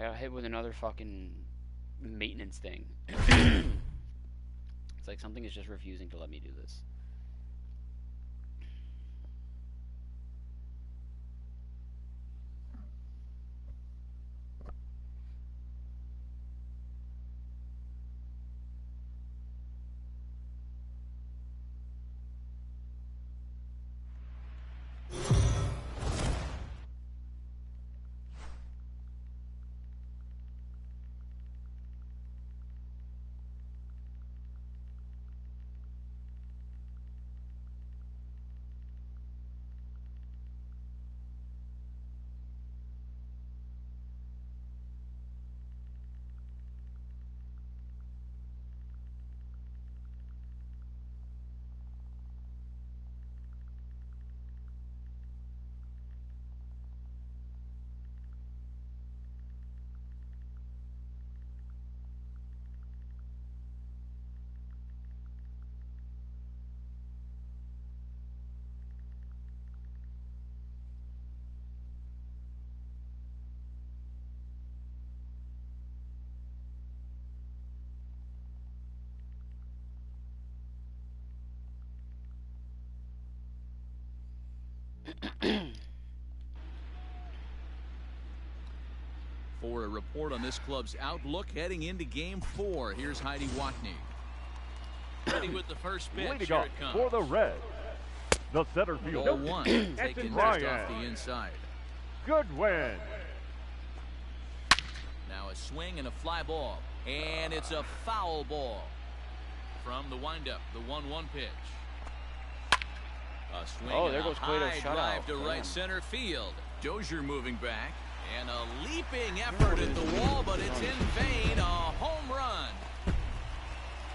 I got hit with another fucking maintenance thing. It's like something is just refusing to let me do this. For a report on this club's outlook heading into Game 4, here's Heidi Watney. Ready with the first pitch. Leading Here off it comes. for the Reds, the center fielder, 0-1, taking just off the inside. Goodwin. Now a swing and a fly ball, and it's a foul ball. From the windup, the 1-1 pitch. A swing Oh, and there a goes Cueto's high shutout. drive to right Damn. center field. Dozier moving back, and a leaping effort at the wall, but it's in vain. A home run.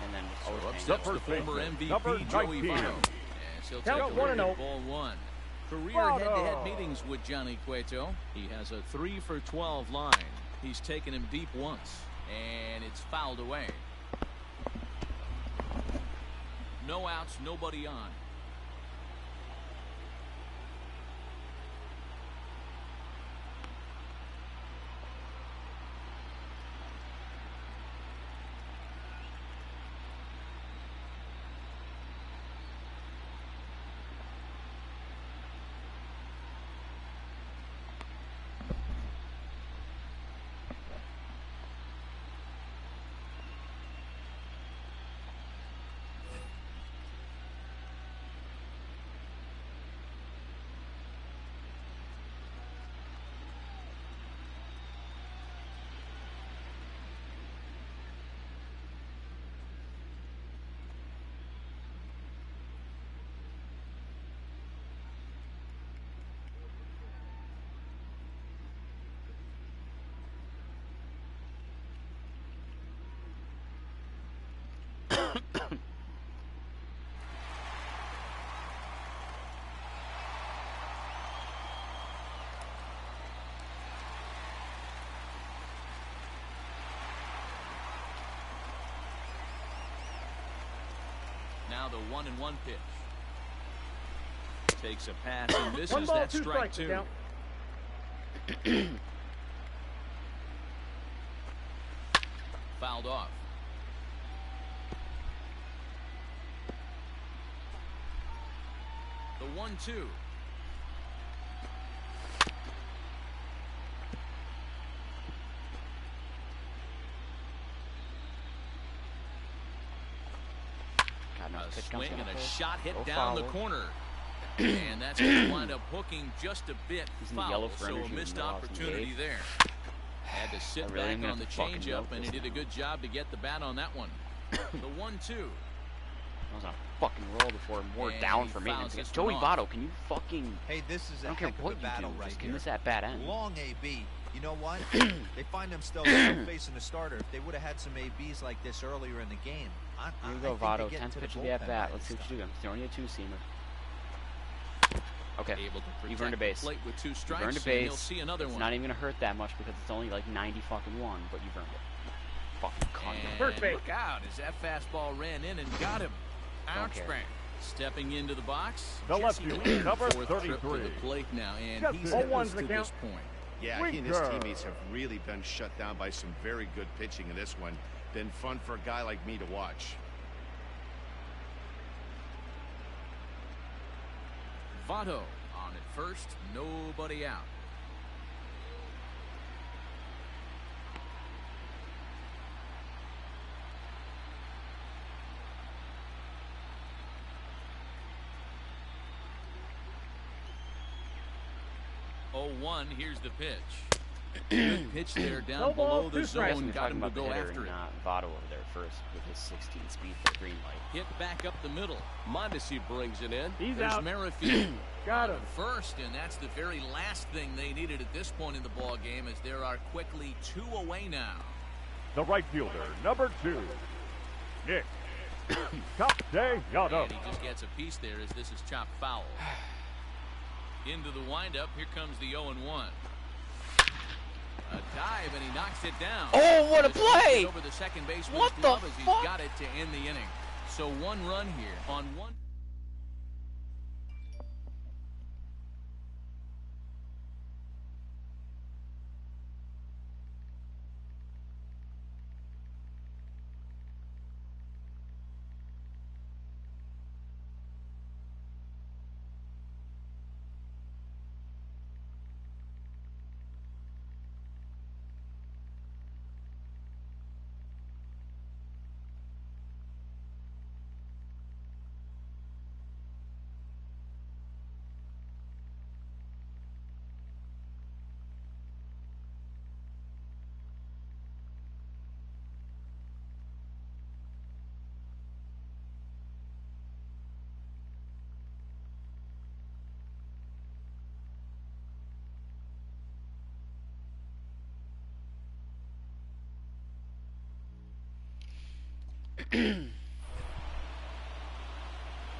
And then just So always up hang steps up. the former MVP, number Joey 19. Votto. Yes, he'll take Count a 1-0. look at ball one. Career Votto. head-to-head meetings with Johnny Cueto. He has a 3-for-12 line. He's taken him deep once, and it's fouled away. No outs, nobody on. Now the 1-1 pitch. Takes a pass and misses. That strike two. Fouled off. The 1-2. A swing and a shot hit down the corner. And that's going to wind up hooking just a bit foul, so a missed opportunity there. Had to sit back on the changeup, and he did a good job to get the bat on that one. The 1-2. I was on a fucking roll before more down for maintenance. Joey Votto, can you fucking... Hey, this is I don't care what you do, just give us that bad end. Long AB. You know what? They find themselves facing a starter. If they would have had some ABs like this earlier in the game, Here we go, Votto. 10th pitch of the at-bat. Let's see what you do. I'm throwing you a two-seamer. Okay, you've earned a base. You've earned a base. It's not even going to hurt that much because it's only like 90 fucking 1, but you've earned it. Fucking cunt. First base. Look out as that fastball ran in and got him. Ouch bang. Stepping into the box. The left field, number 33. To the plate now, and he's to this point. Yeah, he and his teammates have really been shut down by some very good pitching in this one. Been fun for a guy like me to watch. Votto on at first, nobody out. Oh, 1, here's the pitch. Good pitch there down below the zone. Got him to go after it. Votto over there first with his 16 speed for the green light. Hit back up the middle. Mondesi brings it in. He's out. Merrifield. Got him. First, and that's the very last thing they needed at this point in the ball game, as there are quickly 2 away now. The right fielder, number 2, Nick Castellanos. And he just gets a piece there as this is chopped foul. Into the windup. Here comes the 0-1. A dive, and he knocks it down. Oh, what a play! Over the second baseman's what the glove fuck? As he's got it to end the inning. So 1 run here on 1.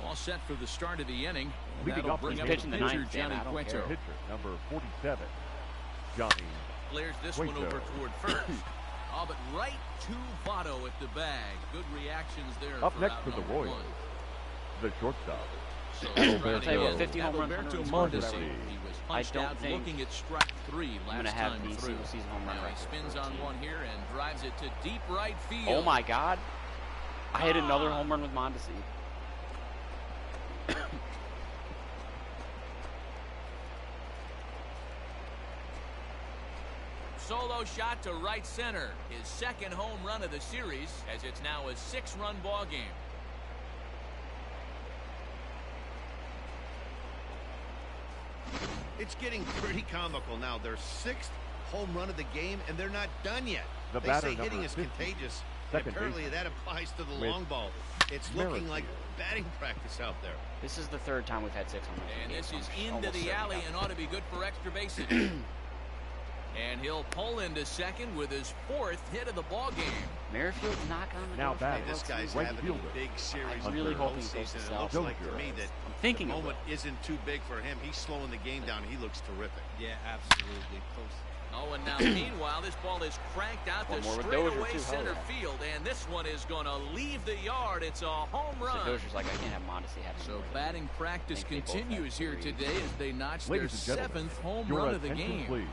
All set for the start of the inning. Leading off bring the up pitch the pitcher, Johnny Cueto. Pitcher, number 47, Johnny Flares this Cueto. one over toward first. Oh, but right to Votto at the bag. Good reactions there. Up for next for the Royals, the shortstop. So I'll tell you what, 50 home runs. He was punched out looking at strike 3 last time through. Now he spins on one here and drives it to deep right field. Oh my God! I hit another home run with Mondesi. Solo shot to right center. His second home run of the series, as it's now a 6-run ball game. It's getting pretty comical now. Their 6th home run of the game, and they're not done yet. The they say hitting is contagious. And apparently that applies to the long ball. It's looking like batting practice out there. This is the 3rd time we've had 6 home runs. And this is into the alley and ought to be good for extra bases. And he'll pull into second with his 4th hit of the ball game. Merrifield's knocking on the now door. back. This guy's right having fielder. a big series. I'm really hoping he season. goes to It looks South. like to me that I'm thinking the of moment isn't too big for him. He's slowing the game down. He looks terrific. Yeah, absolutely. Close. Oh, and now meanwhile, this ball is cranked out to straightaway center field, and this one is going to leave the yard. It's a home run. So Dozier's like, I can't have Mondesi having. So batting practice continues here today as they notch their 7th home run of the game. Please.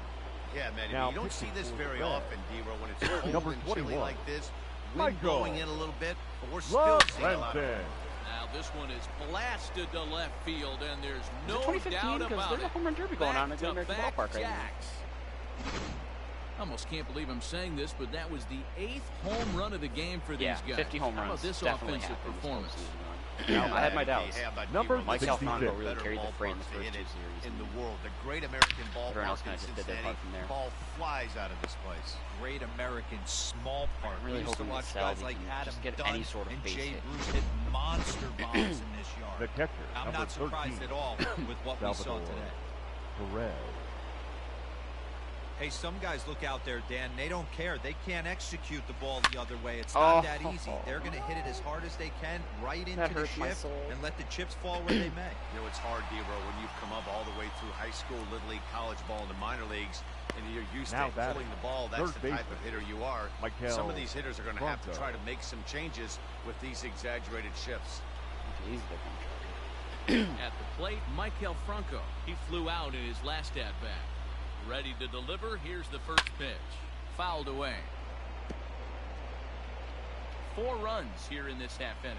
Yeah, man, Now, you don't see this very often, D-Row, when it's cold Number and chilly 21, like this. Wind Michael blowing in a little bit, but we're still seeing a lot of it. Now this one is blasted to left field, and there's no 2015 doubt because about there's a home run derby going on at the American Ballpark right now. Almost can't believe I'm saying this, but that was the 8th home run of the game for these guys. 50 home runs. How about this Definitely offensive performance? I had my doubts. Number Michael 66. Franco really carried the freight in the first two series. In the world, the great American Everyone else ballpark kind in of just did their Cincinnati. part from there. Ball flies out of this place. Great American small park. I'm really We used to hoping watch that Sal guys like can Adam just get Dunn any sort of and base Jay hit. Bruce hit monster bombs in this yard. The catcher, I'm number not surprised 13. at all with what we saw Salvador today. Perez. Hey, some guys look out there, Dan. They don't care. They can't execute the ball the other way. It's not that easy. They're going to hit it as hard as they can right into the shift and let the chips fall where they may. You know, it's hard, D-Row, when you've come up all the way through high school, Little League, college ball, and the minor leagues, and you're used to pulling the ball. That's the type of hitter you are. Some of these hitters are going to have to try to make some changes with these exaggerated shifts. At the plate, Michael Franco. He flew out in his last at-bat. Ready to deliver. Here's the first pitch. Fouled away. 4 runs here in this half inning.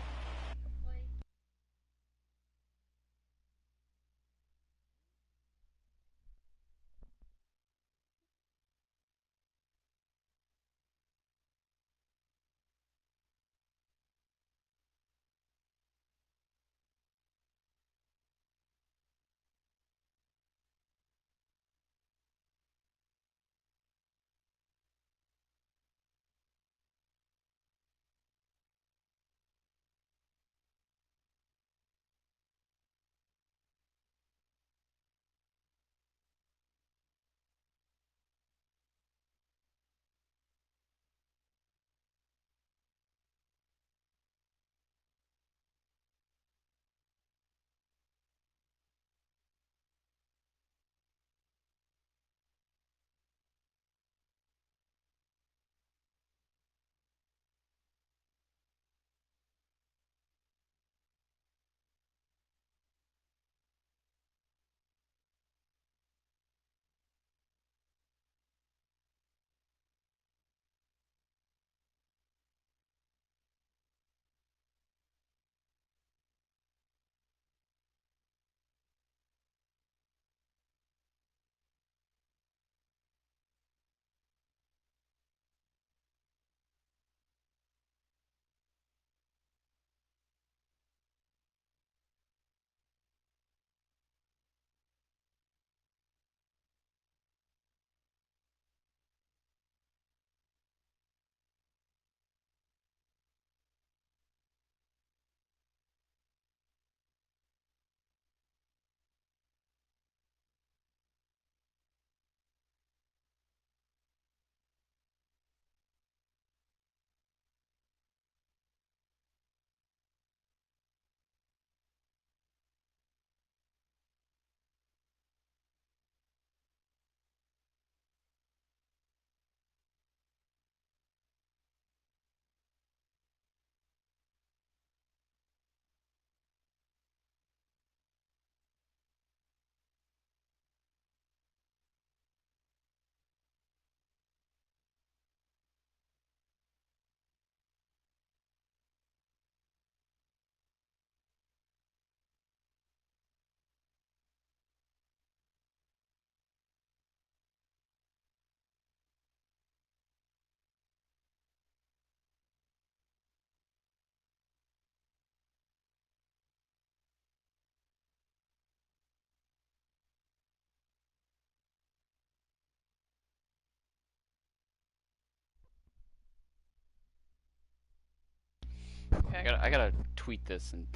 Okay, I gotta tweet this, and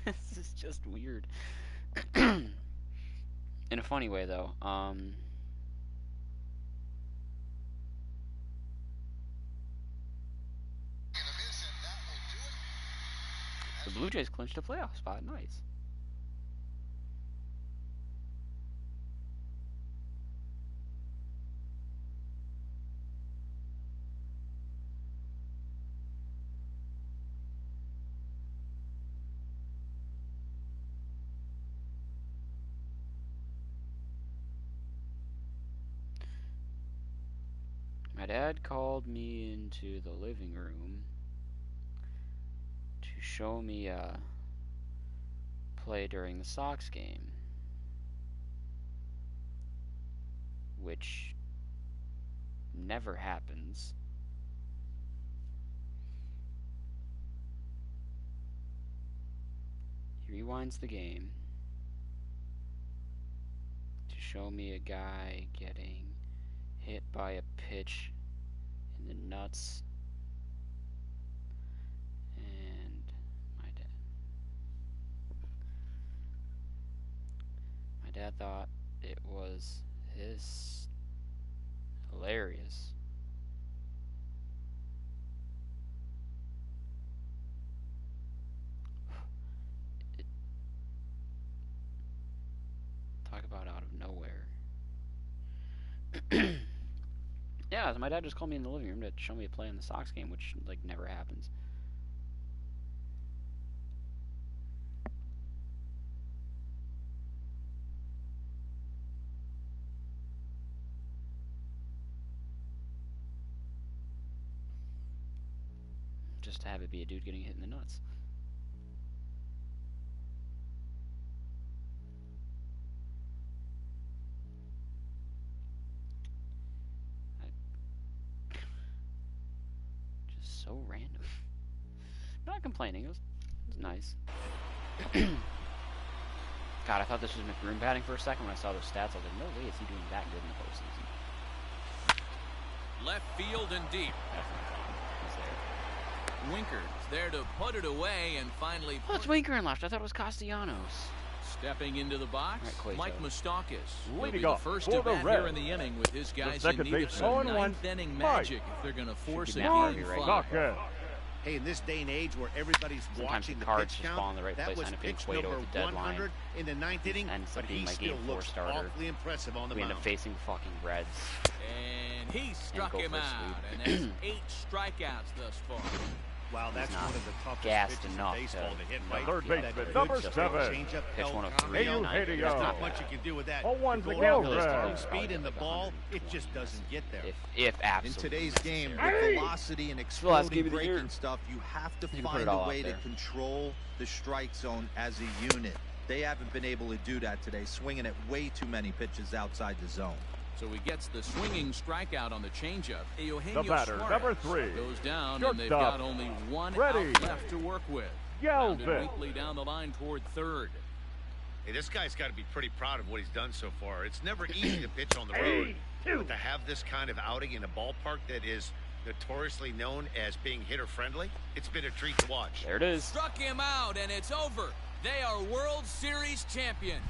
this is just weird. In a funny way, though. The Blue Jays clinched a playoff spot. Nice. My dad called me into the living room to show me a play during the Sox game, which never happens. He rewinds the game to show me a guy getting hit by a pitch in the nuts, and my dad thought it was hilarious. Talk about out of nowhere. Yeah, so my dad just called me in the living room to show me a play in the Sox game, which like never happens. Just to have it be a dude getting hit in the nuts. Just so random. I'm not complaining. It was nice. God, I thought this was McBroom batting for a second when I saw those stats. I was like, no way is he doing that good in the postseason. Left field and deep. He's there. Winker's there to put it away and finally. Oh, it's Winker in left. I thought it was Castellanos. Stepping into the box, right, Mike Moustakas will be Leading the up first for to the bat here in the inning with his guys in need of some ninth inning magic if they're going to force a game 5. Hey, in this day and age where everybody's watching the pitch count, that was pitch number 100 in the 9th inning, but he still looks awfully impressive on the mound. We end up facing fucking Reds. And he struck him out, and that's 8 strikeouts thus far. Wow, that's one of the toughest pitches in baseball to hit right. Third baseman, number 7. Pitch 103. There's not much you can do with that. Oh, one's Go the down go, with Red. speed in the ball, it just doesn't get there. If absolutely. In today's game, with velocity and exploding breaking stuff, you have to find a way to control the strike zone as a unit. They haven't been able to do that today, swinging at way too many pitches outside the zone. So he gets the swinging strikeout on the changeup. The batter, number 3. Goes down, Short and they've stop. got only one Ready. out left to work with. Galvin. Weakly down the line toward third. Hey, this guy's got to be pretty proud of what he's done so far. It's never easy to pitch on the road, but to have this kind of outing in a ballpark that is notoriously known as being hitter-friendly, it's been a treat to watch. There it is. Struck him out, and it's over. They are World Series champions.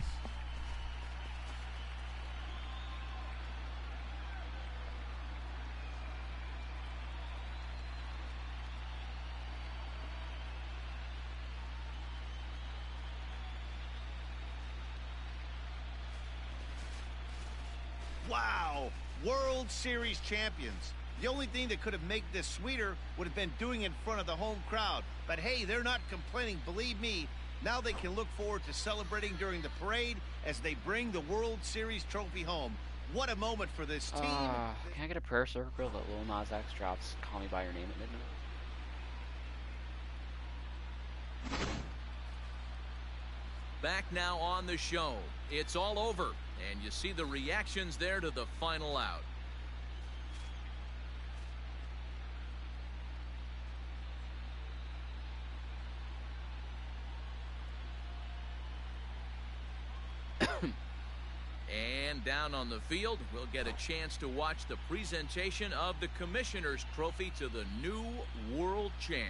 Wow, World Series champions. The only thing that could have made this sweeter would have been doing it in front of the home crowd. But hey, they're not complaining, believe me. Now they can look forward to celebrating during the parade as they bring the World Series trophy home. What a moment for this team. Can I get a prayer circle that Lil Nas X drops Call Me By Your Name at midnight? Back now on the show. It's all over, and you see the reactions there to the final out. And down on the field, we'll get a chance to watch the presentation of the Commissioner's Trophy to the new World Champs.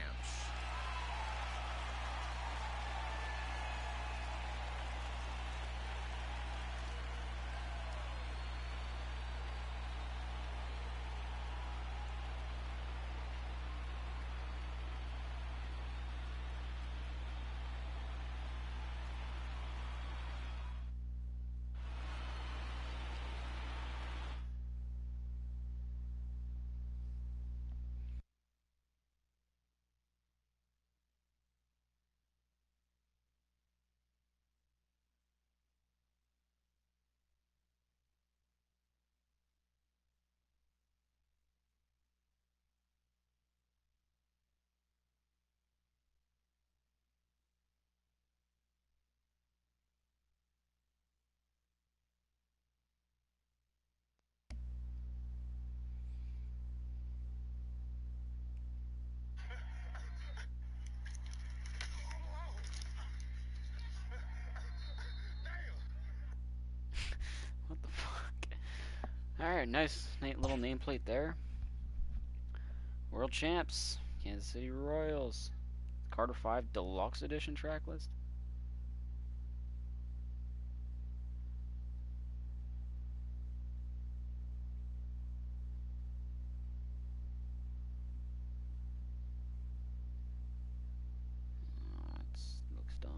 Alright, nice little nameplate there. World Champs, Kansas City Royals, Carter 5 Deluxe Edition track list. Looks dumb.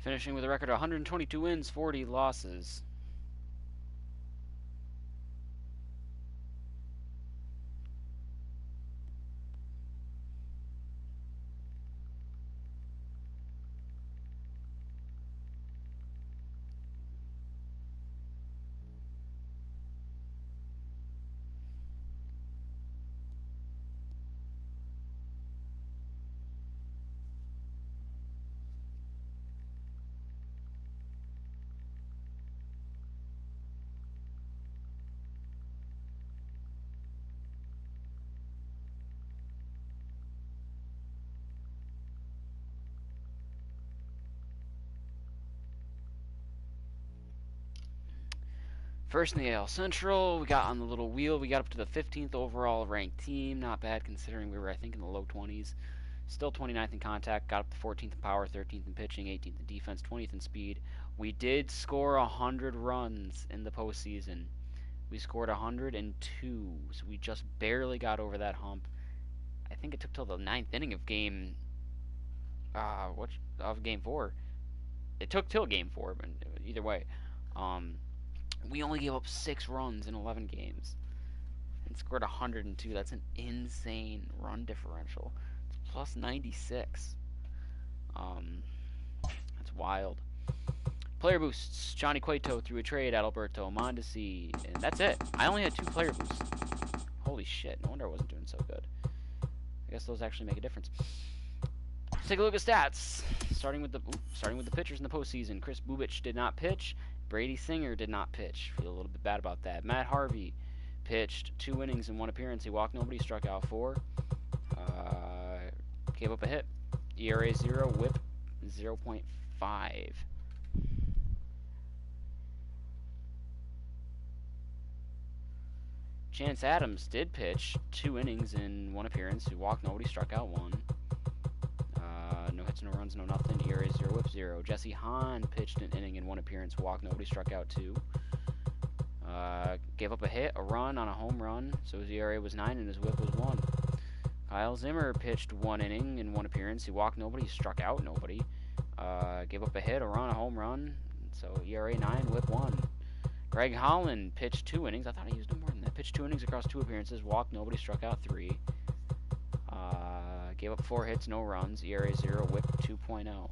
Finishing with a record of 122 wins, 40 losses. First in the AL Central, we got on the little wheel, we got up to the 15th overall ranked team. Not bad considering we were, I think, in the low 20s. Still 29th in contact, got up to 14th in power, 13th in pitching, 18th in defense, 20th in speed. We did score 100 runs in the postseason. We scored 102, so we just barely got over that hump. I think it took till the 9th inning of game 4. It took till game 4, but either way. We only gave up 6 runs in 11 games and scored 102. That's an insane run differential. It's plus 96. That's wild. Player boosts. Johnny Cueto threw a trade. Adalberto Mondesi. And that's it. I only had 2 player boosts. Holy shit. No wonder I wasn't doing so good. I guess those actually make a difference. Let's take a look at stats. Starting with the pitchers in the postseason. Chris Bubich did not pitch. Brady Singer did not pitch. Feel a little bit bad about that. Matt Harvey pitched 2 innings in 1 appearance. He walked nobody, struck out 4. Gave up a hit. ERA 0, whip 0.5. Chance Adams did pitch 2 innings in 1 appearance. He walked nobody, struck out 1. No hits, no runs, no nothing. ERA 0, whip 0. Jesse Hahn pitched an inning in 1 appearance. Walked nobody, struck out 2. Gave up a hit, a run on a home run. So his ERA was 9 and his whip was 1. Kyle Zimmer pitched 1 inning in 1 appearance. He walked nobody, struck out nobody. Gave up a hit, a run, a home run. So ERA 9, whip 1. Greg Holland pitched 2 innings. I thought he used no more than that. Pitched 2 innings across 2 appearances. Walked nobody, struck out 3. Gave up 4 hits, no runs. ERA 0, whip 2.0.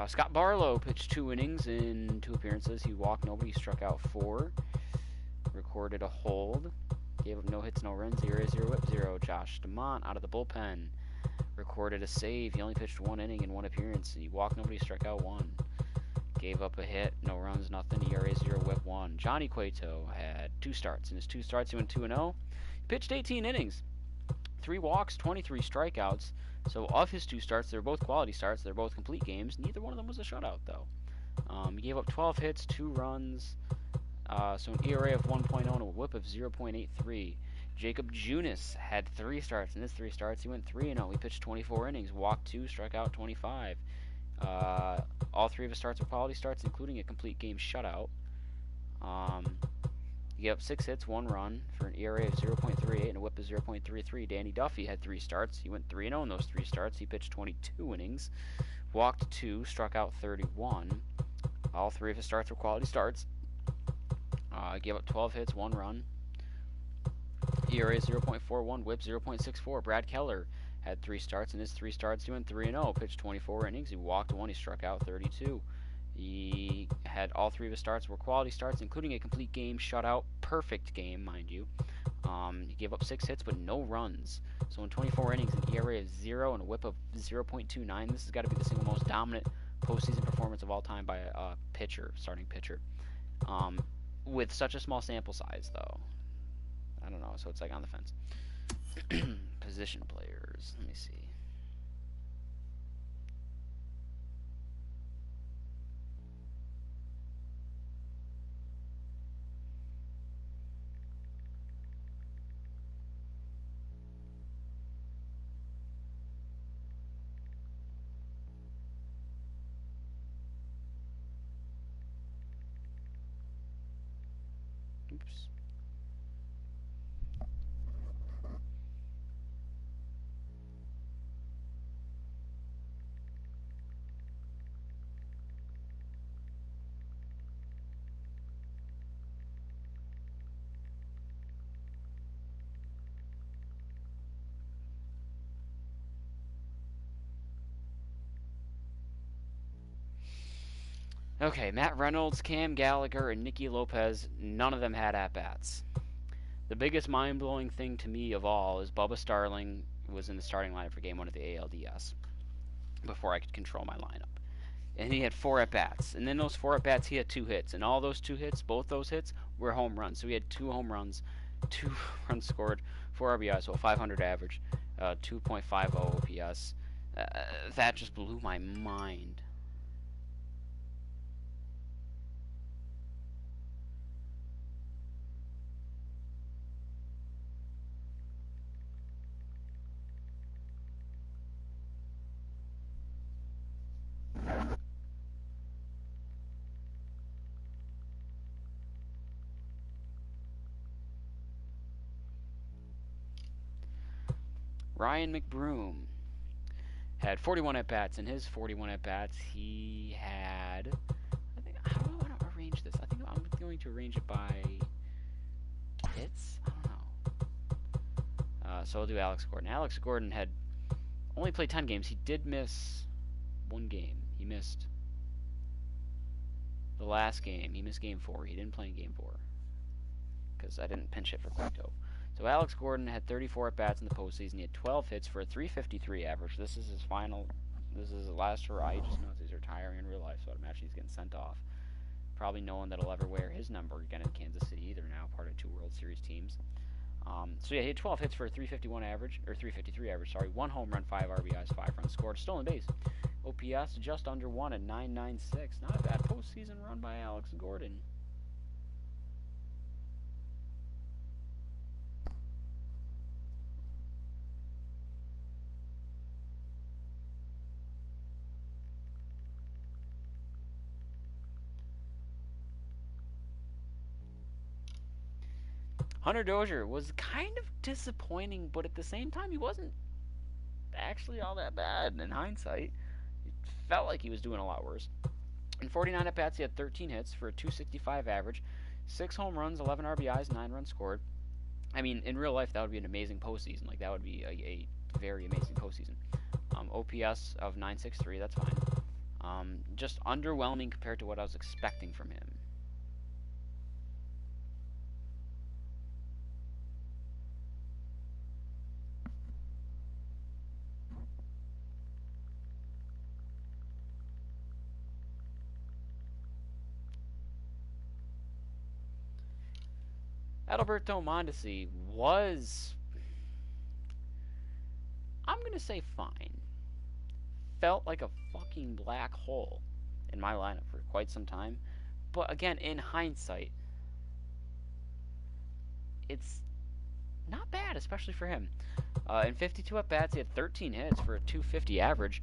Scott Barlow pitched 2 innings in 2 appearances. He walked nobody, struck out 4. Recorded a hold. Gave up no hits, no runs. ERA 0, whip 0. Josh DeMont out of the bullpen. Recorded a save. He only pitched 1 inning in 1 appearance. He walked nobody, struck out 1. Gave up a hit, no runs, nothing. ERA 0, whip 1. Johnny Cueto had 2 starts. In his 2 starts, he went 2-0. He pitched 18 innings. 3 walks, 23 strikeouts. So of his 2 starts, they're both quality starts. They're both complete games. Neither one of them was a shutout, though. He gave up 12 hits, 2 runs, so an ERA of 1.0 and a WHIP of 0.83. Jacob Junis had 3 starts. In his 3 starts, he went 3-0. He pitched 24 innings, walked 2, struck out 25. All 3 of his starts were quality starts, including a complete game shutout. He gave up 6 hits, 1 run for an ERA of 0.38 and a WHIP of 0.33. Danny Duffy had 3 starts. He went 3-0 in those 3 starts. He pitched 22 innings, walked 2, struck out 31. All 3 of his starts were quality starts. Gave up 12 hits, 1 run. ERA 0.41, WHIP 0.64. Brad Keller had 3 starts. In his 3 starts, he went 3-0. Pitched 24 innings. He walked 1. He struck out 32. He had all 3 of his starts were quality starts, including a complete game shutout. Perfect game, mind you. He gave up 6 hits, but no runs. So in 24 innings, an ERA of 0 and a WHIP of 0.29. This has got to be the single most dominant postseason performance of all time by a starting pitcher. With such a small sample size, though. I don't know, so it's like on the fence. Position players. Let me see. Oops. Okay, Matt Reynolds, Cam Gallagher, and Nicky Lopez, none of them had at-bats. The biggest mind-blowing thing to me of all is Bubba Starling was in the starting lineup for Game 1 of the ALDS before I could control my lineup. And he had 4 at-bats. And then those 4 at-bats, he had 2 hits. And all those 2 hits, both those hits, were home runs. So he had 2 home runs, 2 runs scored, 4 RBIs, so a 500 average, 2.50 OPS. That just blew my mind. Ryan McBroom had 41 at-bats. In his 41 at-bats, he had... how do I want to arrange this? I think I'm going to arrange it by hits? I don't know. So I'll do Alex Gordon. Alex Gordon had only played 10 games. He did miss 1 game. He missed the last game. He missed Game 4. He didn't play in Game 4 because I didn't pinch hit for Quito. So Alex Gordon had 34 at-bats in the postseason. He had 12 hits for a 353 average. This is his final. This is his last hurrah. He just knows he's retiring in real life, so I'd imagine he's getting sent off. Probably no one that'll ever wear his number again in Kansas City either now, part of 2 World Series teams. So yeah, he had 12 hits for a 351 average, or 353 average, sorry. 1 home run, 5 RBIs, 5 runs scored. Stolen base. OPS just under 1 at 996. Not a bad postseason run by Alex Gordon. Hunter Dozier was kind of disappointing, but at the same time, he wasn't actually all that bad in hindsight. It felt like he was doing a lot worse. In 49 at-bats, he had 13 hits for a 265 average, 6 home runs, 11 RBIs, 9 runs scored. I mean, in real life, that would be an amazing postseason. Like, that would be a very amazing postseason. OPS of 963, that's fine. Just underwhelming compared to what I was expecting from him. Adalberto Mondesi was I'm going to say fine. Felt like a fucking black hole in my lineup for quite some time. But again, in hindsight, it's not bad, especially for him. In 52 at-bats, he had 13 hits for a .250 average.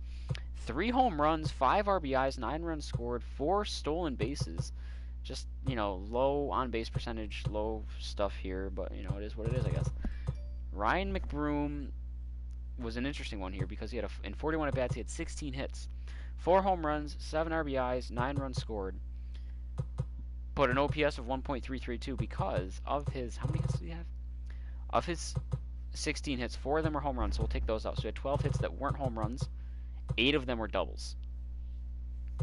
3 home runs, 5 RBIs, 9 runs scored, 4 stolen bases. Just, low on-base percentage, low stuff here, but, it is what it is, I guess. Ryan McBroom was an interesting one here because he had in 41 at-bats, he had 16 hits. 4 home runs, 7 RBIs, 9 runs scored. But an OPS of 1.332 because of his... How many hits did he have? Of his 16 hits, 4 of them were home runs, so we'll take those out. So he had 12 hits that weren't home runs. 8 of them were doubles.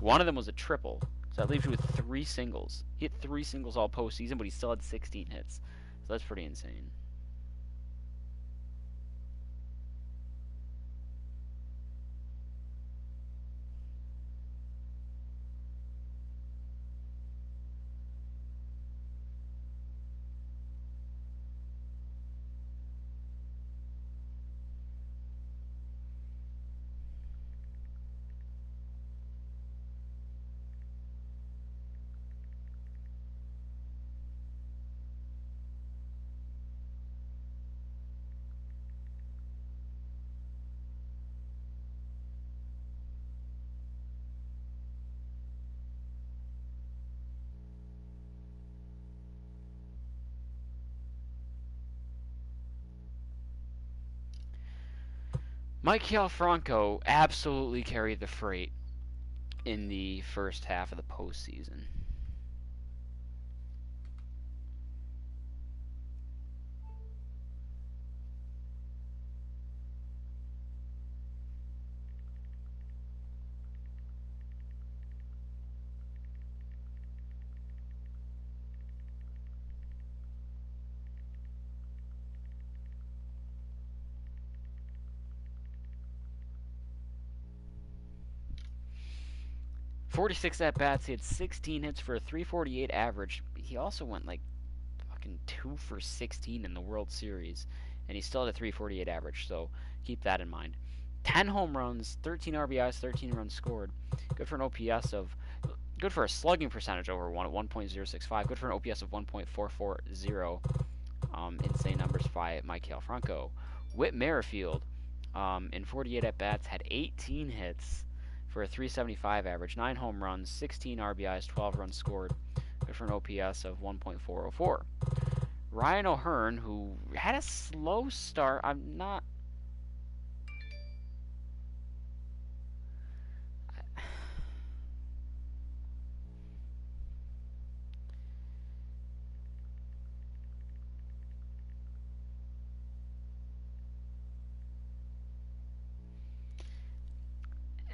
1 of them was a triple. So that leaves you with 3 singles. He hit 3 singles all postseason, but he still had 16 hits. So that's pretty insane. Maikel Franco absolutely carried the freight in the first half of the postseason. .46 at-bats, he had 16 hits for a .348 average. He also went like fucking 2 for 16 in the World Series, and he still had a .348 average, so keep that in mind. 10 home runs, 13 RBIs, 13 runs scored. Good for an OPS of... Good for a slugging percentage over 1 at 1.065. Good for an OPS of 1.440. Insane numbers by Maikel Franco. Whit Merrifield, in 48 at-bats, had 18 hits for a .375 average, 9 home runs, 16 RBIs, 12 runs scored. Good for an OPS of 1.404. Ryan O'Hearn, who had a slow start. I'm not...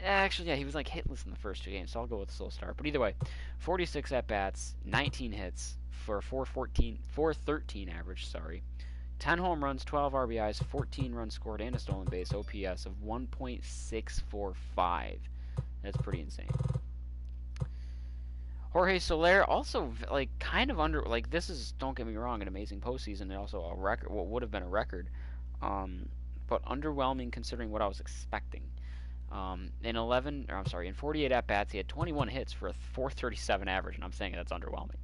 Actually, yeah, he was like hitless in the first 2 games, so I'll go with a slow start. But either way, 46 at-bats, 19 hits for a 413 average, 10 home runs, 12 RBIs, 14 runs scored, and a stolen base, OPS of 1.645. That's pretty insane. Jorge Soler also, like, kind of under, like, this is, don't get me wrong, an amazing postseason, and also a record, what would have been a record, but underwhelming considering what I was expecting. In 48 at-bats, he had 21 hits for a .437 average, and I'm saying that's underwhelming.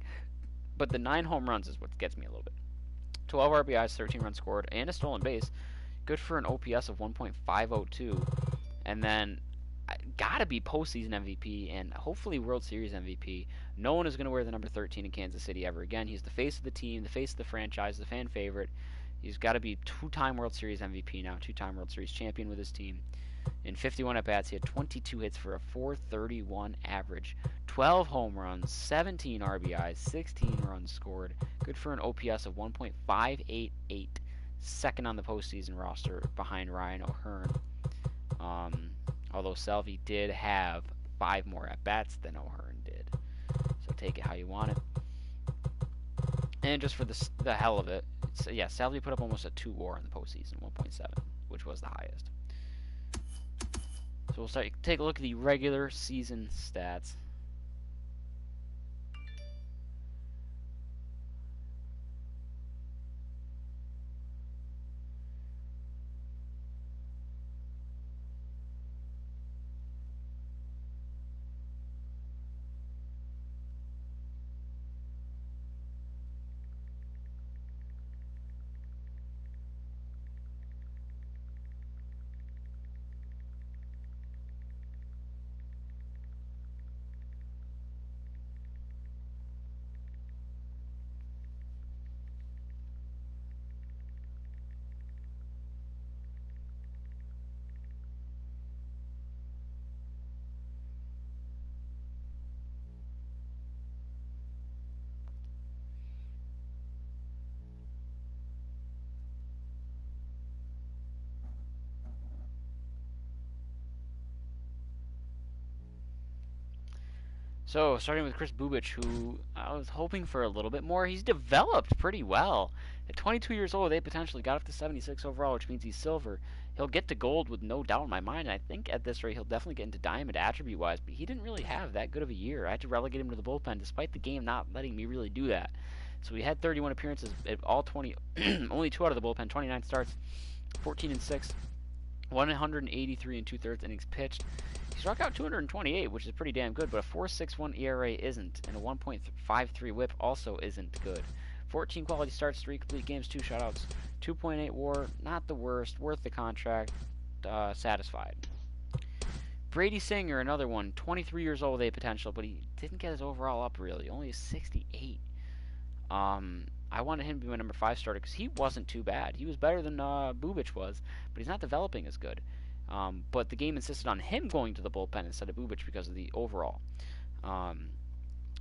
But the 9 home runs is what gets me a little bit. 12 RBIs, 13 runs scored, and a stolen base. Good for an OPS of 1.502. And then, gotta be postseason MVP and hopefully World Series MVP. No one is going to wear the number 13 in Kansas City ever again. He's the face of the team, the face of the franchise, the fan favorite. He's got to be 2-time World Series MVP now, 2-time World Series champion with his team. In 51 at-bats, he had 22 hits for a .431 average, 12 home runs, 17 RBIs, 16 runs scored. Good for an OPS of 1.588, second on the postseason roster behind Ryan O'Hearn. Although Selvey did have 5 more at-bats than O'Hearn did. So take it how you want it. And just for the hell of it, yeah, Selvey put up almost a 2 WAR in the postseason, 1.7, which was the highest. So we'll take a look at the regular season stats. So, starting with Chris Bubic, who I was hoping for a little bit more. He's developed pretty well. At 22 years old, they potentially got up to 76 overall, which means he's silver. He'll get to gold with no doubt in my mind. And I think at this rate, he'll definitely get into diamond attribute-wise. But he didn't really have that good of a year. I had to relegate him to the bullpen, despite the game not letting me really do that. So he had 31 appearances, all 20, only 2 out of the bullpen, 29 starts, 14-6, 183 2/3 innings pitched. He struck out 228, which is pretty damn good, but a 4.61 ERA isn't, and a 1.53 WHIP also isn't good. 14 quality starts, 3 complete games, 2 shutouts, 2.8 WAR, not the worst, worth the contract, satisfied. Brady Singer, another one, 23 years old with A potential, but he didn't get his overall up really, only a 68. I wanted him to be my number 5 starter because he wasn't too bad. He was better than Bubic was, but he's not developing as good. But the game insisted on him going to the bullpen instead of Bubic because of the overall.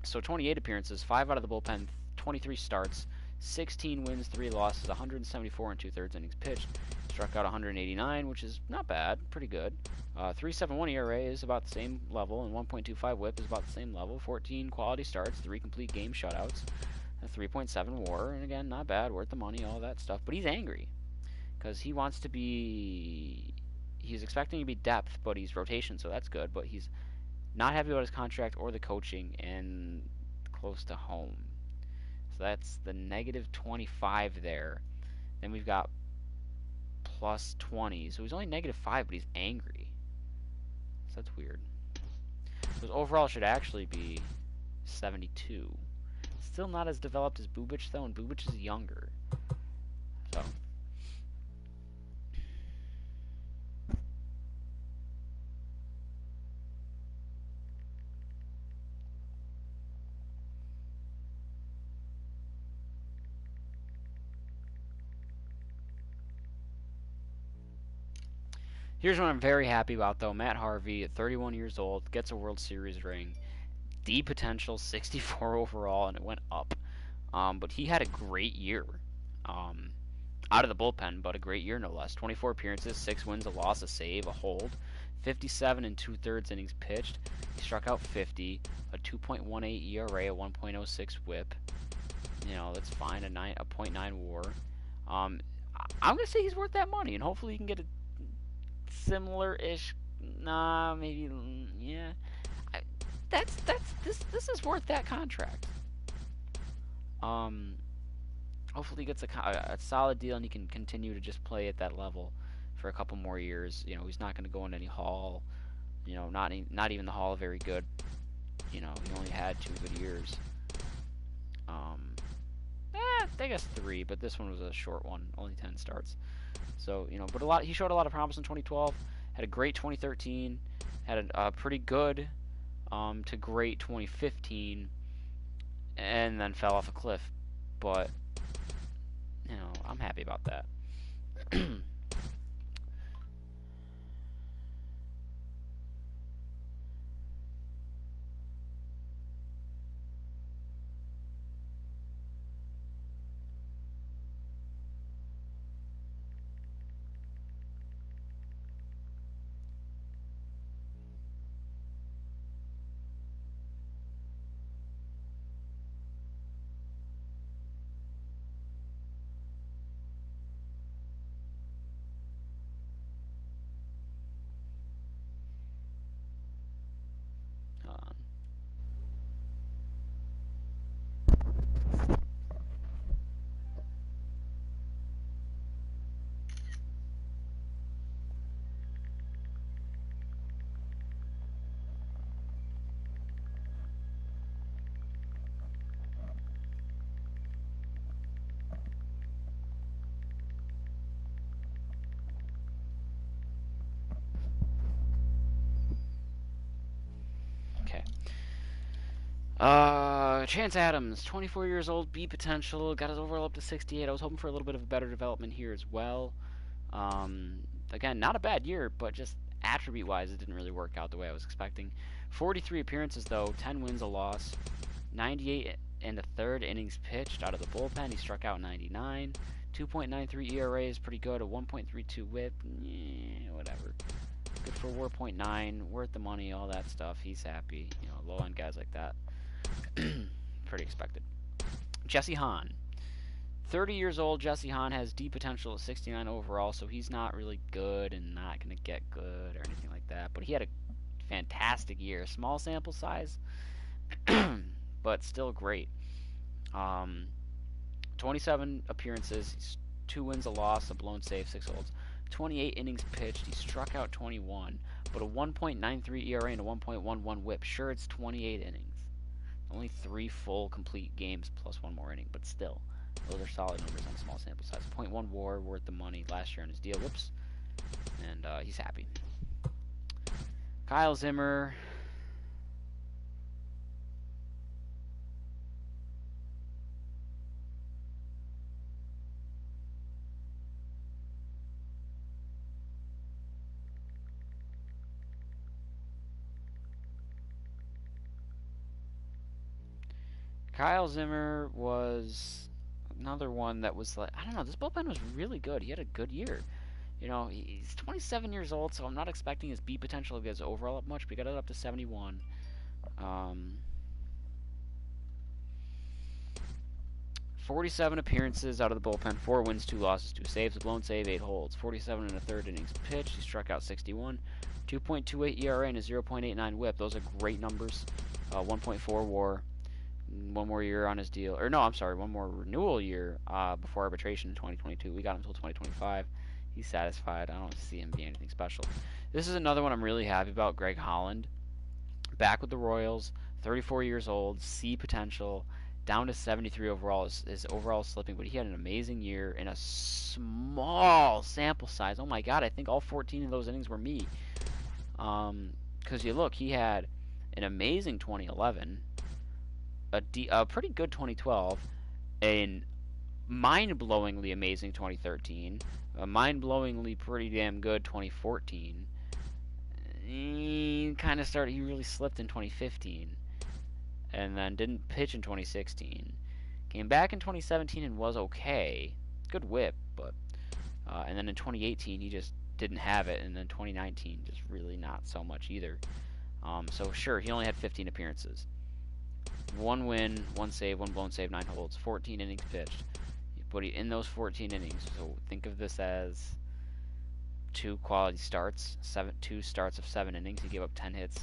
So 28 appearances, 5 out of the bullpen, 23 starts, 16 wins, 3 losses, 174 2/3 innings pitched. Struck out 189, which is not bad, pretty good. 3.71 ERA is about the same level, and 1.25 WHIP is about the same level. 14 quality starts, 3 complete game shutouts, a 3.7 WAR, and again, not bad, worth the money, all that stuff. But he's angry because he wants to be. He's expecting to be depth, but he's rotation, so that's good. But he's not happy about his contract or the coaching, and close to home. So that's the -25 there. Then we've got +20. So he's only -5, but he's angry. So that's weird. So his overall should actually be 72. Still not as developed as Bubic, though, and Bubic is younger. So. Here's what I'm very happy about, though. Matt Harvey, at 31 years old, gets a World Series ring. D potential, 64 overall, and it went up. But he had a great year. Out of the bullpen, but a great year no less. 24 appearances, 6 wins, a loss, a save, a hold. 57 2/3 innings pitched. He struck out 50, a 2.18 ERA, a 1.06 WHIP. You know, that's fine, a 0.9 WAR. I'm going to say he's worth that money, and hopefully he can get a similar-ish, maybe, yeah. This is worth that contract. Hopefully he gets a solid deal and he can continue to just play at that level for a couple more years. You know, he's not going to go in any hall. You know, not even the hall very good. You know, he only had 2 good years. I guess 3, but this one was a short one, only 10 starts. So, you know, but he showed a lot of promise in 2012, had a great 2013, had a pretty good to great 2015, and then fell off a cliff. But, you know, I'm happy about that. Chance Adams, 24 years old, B potential, got his overall up to 68. I was hoping for a little bit of a better development here as well. Again, not a bad year, but just attribute-wise, it didn't really work out the way I was expecting. 43 appearances, though, 10 wins, a loss, 98 1/3 innings pitched out of the bullpen. He struck out 99. 2.93 ERA is pretty good. A 1.32 WHIP, whatever. Good for WAR, 0.9, worth the money, all that stuff. He's happy. You know, low-end guys like that. Pretty expected. Jesse Hahn. 30 years old. Jesse Hahn has D potential at 69 overall, so he's not really good and not going to get good or anything like that. But he had a fantastic year. Small sample size, but still great. 27 appearances. He's 2 wins, a loss, a blown save, 6 holds. 28 innings pitched. He struck out 21, but a 1.93 ERA and a 1.11 WHIP. Sure, it's 28 innings. Only 3 full complete games plus 1 more inning, but still, those are solid numbers on a small sample size. 0.1 WAR, worth the money last year on his deal. Whoops. And he's happy. Kyle Zimmer. Kyle Zimmer was another one that was like, I don't know, this bullpen was really good. He had a good year. You know, he's 27 years old, so I'm not expecting his B potential to get his overall up much, but he got it up to 71. 47 appearances out of the bullpen, 4 wins, 2 losses, 2 saves, a blown save, 8 holds. 47 and a third innings pitched. He struck out 61. 2.28 ERA and a 0.89 WHIP. Those are great numbers. 1.4 WAR. 1 more year on his deal. Or no, I'm sorry, 1 more renewal year before arbitration in 2022. We got him until 2025. He's satisfied. I don't see him being anything special. This is another one I'm really happy about. Greg Holland. Back with the Royals. 34 years old. C potential. Down to 73 overall. His overall slipping, but he had an amazing year in a small sample size. Oh my god, I think all 14 of those innings were me. Because you look, he had an amazing 2011. A pretty good 2012, a mind-blowingly amazing 2013, a mind-blowingly pretty damn good 2014. He really slipped in 2015, and then didn't pitch in 2016. Came back in 2017 and was okay, good whip, but and then in 2018 he just didn't have it, and then 2019 just really not so much either. So sure, he only had 15 appearances. 1 win, 1 save, 1 blown save, 9 holds, 14 innings pitched. But in those 14 innings, so think of this as 2 quality starts, 2 starts of 7 innings. He gave up 10 hits,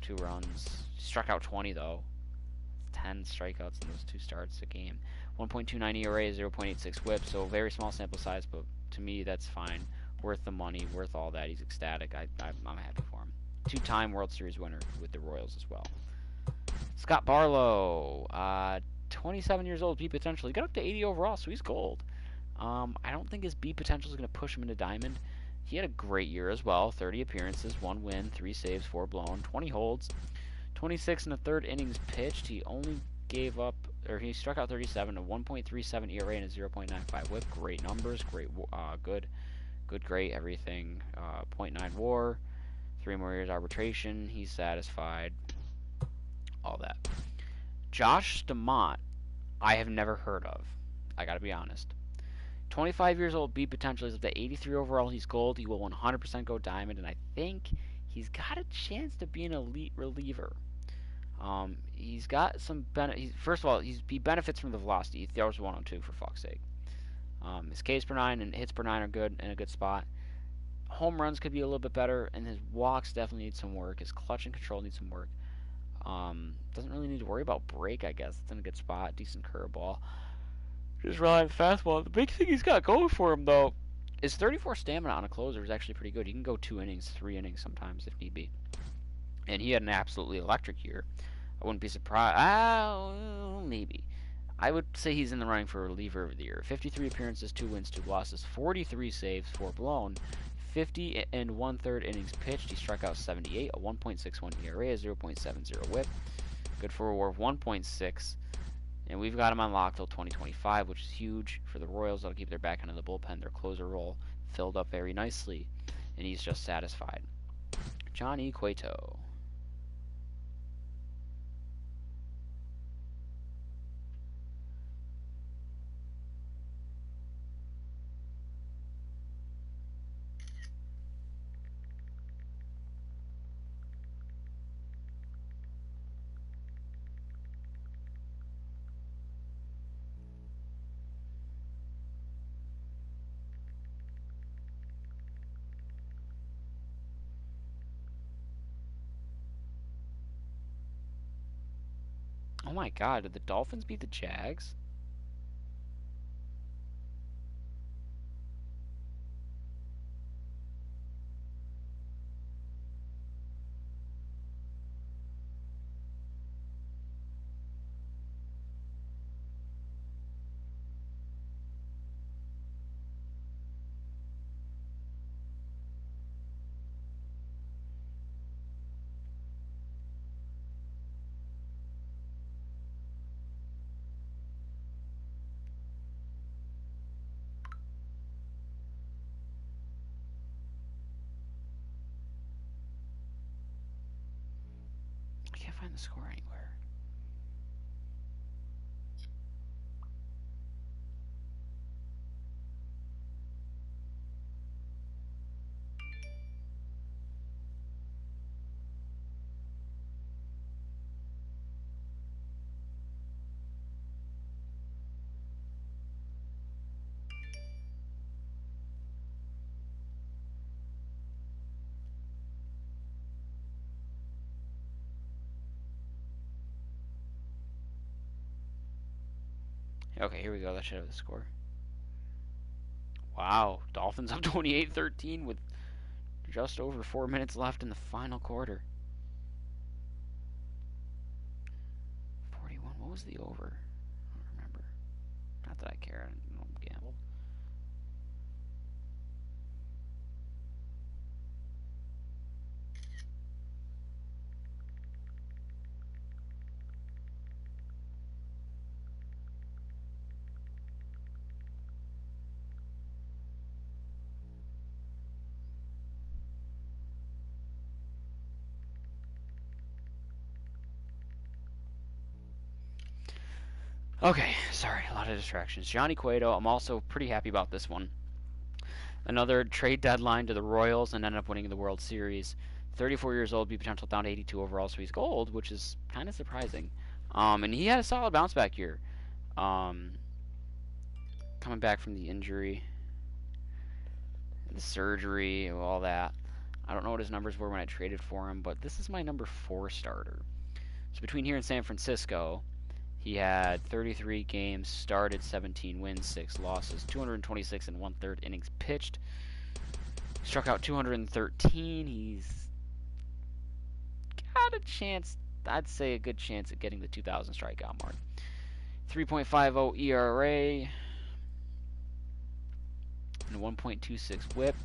2 runs. Struck out 20 though. 10 strikeouts in those 2 starts a game. 1.29 ERA, 0.86 WHIP. So very small sample size, but to me that's fine. Worth the money, worth all that. He's ecstatic. I'm happy for him. 2-time World Series winner with the Royals as well. Scott Barlow, 27 years old, B potential. He got up to 80 overall, so he's gold. I don't think his B potential is going to push him into diamond. He had a great year as well. 30 appearances, 1 win, 3 saves, 4 blown, 20 holds, 26 and a third innings pitched. He only gave up, or he struck out 37, a 1.37 ERA and a 0.95 WHIP. Great numbers, great, everything. 0.9 WAR, 3 more years arbitration. He's satisfied. All that. Josh Stamont, I have never heard of. I gotta be honest. 25 years old, B potential. He's up to 83 overall. He's gold. He will 100% go diamond, and I think he's got a chance to be an elite reliever. He's got some first of all, he benefits from the velocity. He throws 102 for fuck's sake. His Ks per 9 and hits per 9 are good in a good spot. Home runs could be a little bit better, and his walks definitely need some work. His clutch and control needs some work. Doesn't really need to worry about break, I guess. It's in a good spot. Decent curveball. Just rely on fastball. The big thing he's got going for him, though, is 34 stamina on a closer is actually pretty good. He can go 2 innings, 3 innings sometimes if need be. And he had an absolutely electric year. I wouldn't be surprised. Maybe. I would say he's in the running for reliever of the year. 53 appearances, 2 wins, 2 losses, 43 saves, 4 blown. 50 and 1/3 innings pitched. He struck out 78, a 1.61 ERA, a 0.70 WHIP. Good for a WAR of 1.6. And we've got him on lock till 2025, which is huge for the Royals. That'll keep their back end of the bullpen, their closer role filled up very nicely. And he's just satisfied. Johnny Cueto. my God, did the Dolphins beat the Jags? I can't find the score anywhere. Okay, here we go. That should have the score. Wow, Dolphins up 28-13 with just over 4 minutes left in the final quarter. 41. What was the over? I don't remember. Not that I care. I don't gamble. Okay, sorry, a lot of distractions. Johnny Cueto, I'm also pretty happy about this one. Another trade deadline to the Royals and ended up winning the World Series. 34 years old, B potential down to 82 overall, so he's gold, which is kind of surprising. And he had a solid bounce back year. Coming back from the injury, the surgery, all that. I don't know what his numbers were when I traded for him, but this is my number 4 starter. So between here and San Francisco, he had 33 games started, 17 wins, 6 losses, 226 and 1/3 innings pitched. Struck out 213. He's got a chance, I'd say a good chance at getting the 2,000 strikeout mark. 3.50 ERA and 1.26 whip.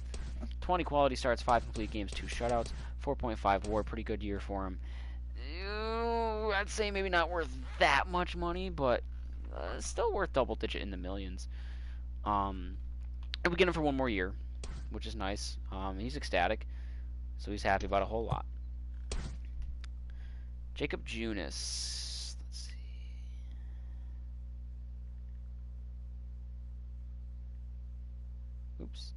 20 quality starts, 5 complete games, 2 shutouts, 4.5 WAR. Pretty good year for him. I'd say maybe not worth that much money, but still worth double digit in the millions. And we get him for 1 more year, which is nice. He's ecstatic, so he's happy about a whole lot. Jacob Junis. Let's see. Oops.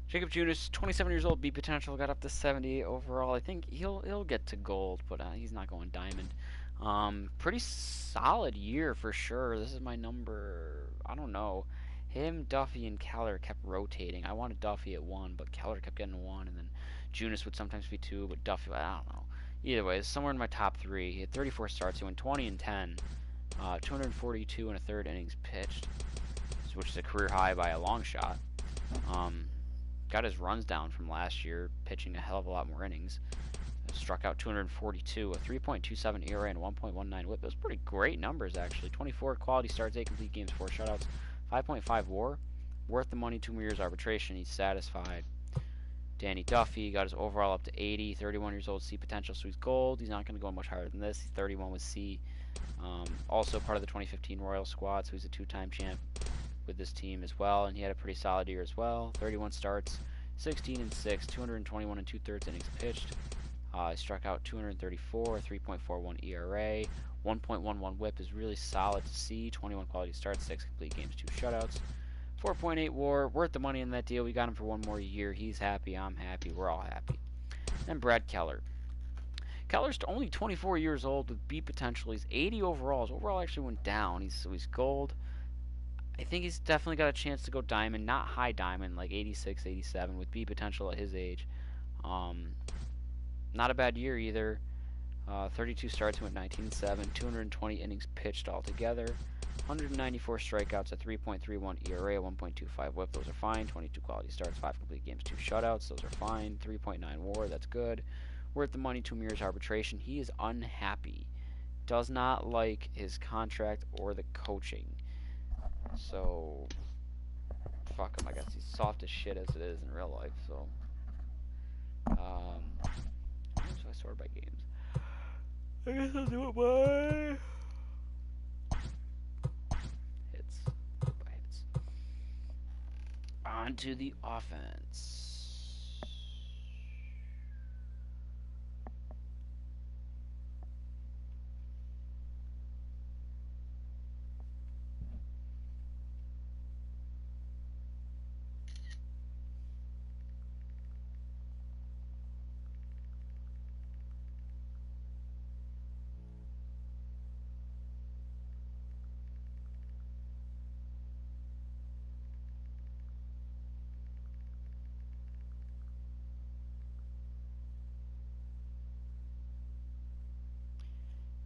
Jacob Junis, 27 years old, B potential, got up to 70 overall. I think he'll get to gold, but he's not going diamond. Pretty solid year for sure. This is my number, I don't know. Him, Duffy, and Keller kept rotating. I wanted Duffy at 1, but Keller kept getting 1, and then Junis would sometimes be 2, but Duffy, I don't know. Either way, it's somewhere in my top 3. He had 34 starts. He went 20 and 10, 242 and a third innings pitched, which is a career high by a long shot. Got his runs down from last year, pitching a hell of a lot more innings. Struck out 242, a 3.27 ERA and 1.19 whip. Those pretty great numbers, actually. 24 quality starts, 8 complete games, 4 shutouts, 5.5 WAR. Worth the money, 2 more years arbitration. He's satisfied. Danny Duffy got his overall up to 80, 31 years old, C potential, so he's gold. He's not going to go much higher than this. He's 31 with C. Also part of the 2015 Royal squad, so he's a two-time champ with this team as well, and he had a pretty solid year as well. 31 starts, 16-6, 221 and 2/3 innings pitched. He struck out 234, 3.41 ERA, 1.11 WHIP is really solid to see. 21 quality starts, 6 complete games, 2 shutouts. 4.8 WAR, worth the money in that deal. We got him for 1 more year. He's happy, I'm happy, we're all happy. And Brad Keller. Keller's only 24 years old with B potential. He's 80 overall. His overall actually went down. So he's gold. I think he's definitely got a chance to go diamond, not high diamond, like 86, 87, with B potential at his age. Not a bad year either. 32 starts, went 19-7, 220 innings pitched altogether. 194 strikeouts, a 3.31 ERA, 1.25 WHIP. Those are fine. 22 quality starts, 5 complete games, 2 shutouts. Those are fine. 3.9 WAR. That's good. Worth the money. 2 years arbitration. He is unhappy. Does not like his contract or the coaching. So fuck him. I guess he's soft as shit as it is in real life. So so I sort by games. I guess I'll do it by hits. On to the offense.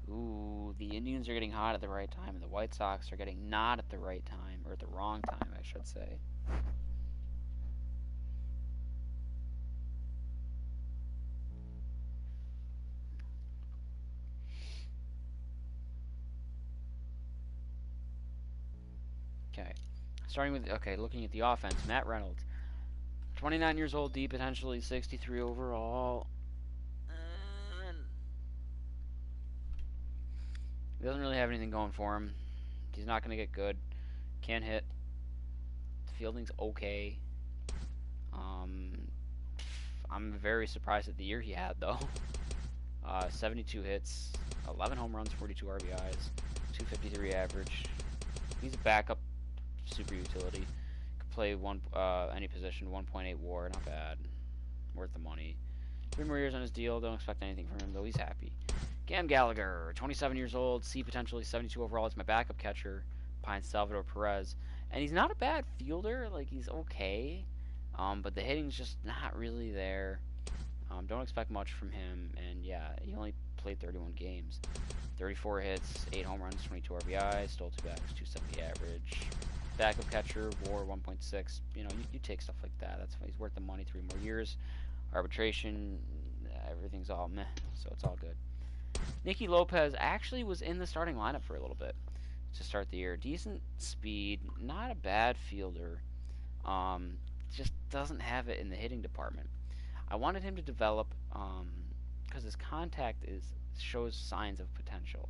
Ooh, the Indians are getting hot at the right time, and the White Sox are getting not at the right time, or at the wrong time, I should say. Okay, starting with, looking at the offense, Matt Reynolds. 29 years old, D potentially, 63 overall. He doesn't really have anything going for him. He's not going to get good. Can't hit. Fielding's okay. I'm very surprised at the year he had, though. 72 hits, 11 home runs, 42 RBIs, 253 average. He's a backup super utility. Could play any position, 1.8 WAR, not bad. Worth the money. 3 more years on his deal. Don't expect anything from him, though. He's happy. Cam Gallagher, 27 years old, C potentially, 72 overall. It's my backup catcher behind Salvador Perez. And he's not a bad fielder. Like, he's okay. But the hitting's just not really there. Don't expect much from him. And, yeah, he only played 31 games. 34 hits, 8 home runs, 22 RBIs, stole 2 bags, 270 average. Backup catcher, WAR 1.6. You know, you take stuff like that. That's why he's worth the money. 3 more years. Arbitration, everything's all meh. So it's all good. Nicky Lopez actually was in the starting lineup for a little bit to start the year. Decent speed, not a bad fielder. Just doesn't have it in the hitting department. I wanted him to develop because his contact shows signs of potential.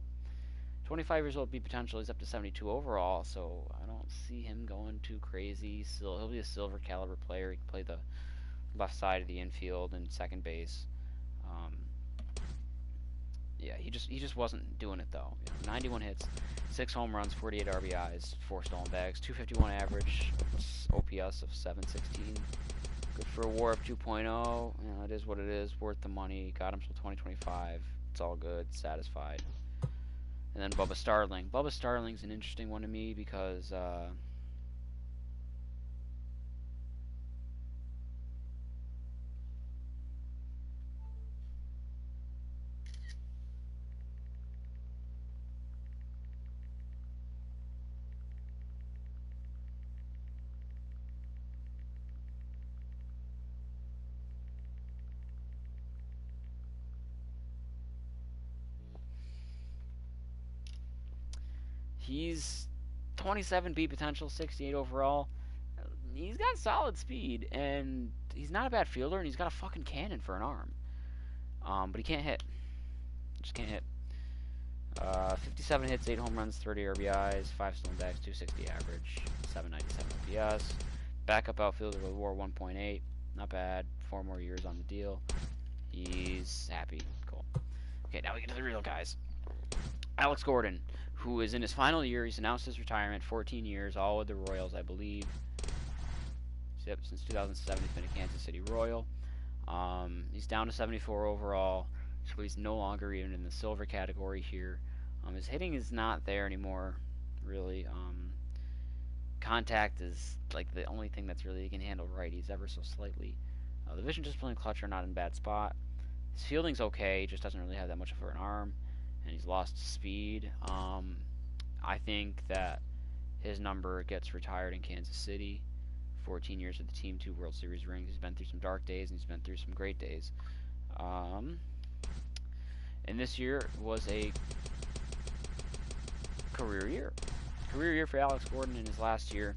25 years old, B potential. He's up to 72 overall, so I don't see him going too crazy. He'll be a silver caliber player. He can play the left side of the infield and second base. Yeah, he just wasn't doing it though. 91 hits, 6 home runs, 48 RBIs, 4 stolen bags, 251 average, OPS of 716. Good for a WAR of 2.0. It is what it is. Worth the money. Got him till 2025. It's all good. Satisfied. And then Bubba Starling. Bubba Starling's an interesting one to me because he's 27 B potential, 68 overall. he's got solid speed, and he's not a bad fielder, and he's got a fucking cannon for an arm. But he can't hit. Just can't hit. 57 hits, 8 home runs, 30 RBIs, 5 stolen bags, 260 average, 797 OPS. Backup outfielder with WAR 1.8. Not bad. 4 more years on the deal. He's happy. Cool. Okay, now we get to the real guys. Alex Gordon, who is in his final year. He's announced his retirement. 14 years, all with the Royals, I believe. Yep, since 2007, he's been a Kansas City Royal. He's down to 74 overall, so he's no longer even in the silver category here. His hitting is not there anymore, really. Contact is like the only thing that's really he can handle righties ever so slightly. The vision, discipline, and clutch are not in a bad spot. His fielding's okay, he just doesn't really have that much of an arm, and he's lost speed. I think that his number gets retired in Kansas City. 14 years with the team, 2 World Series rings. He's been through some dark days, and he's been through some great days. And this year was a career year. Career year for Alex Gordon in his last year.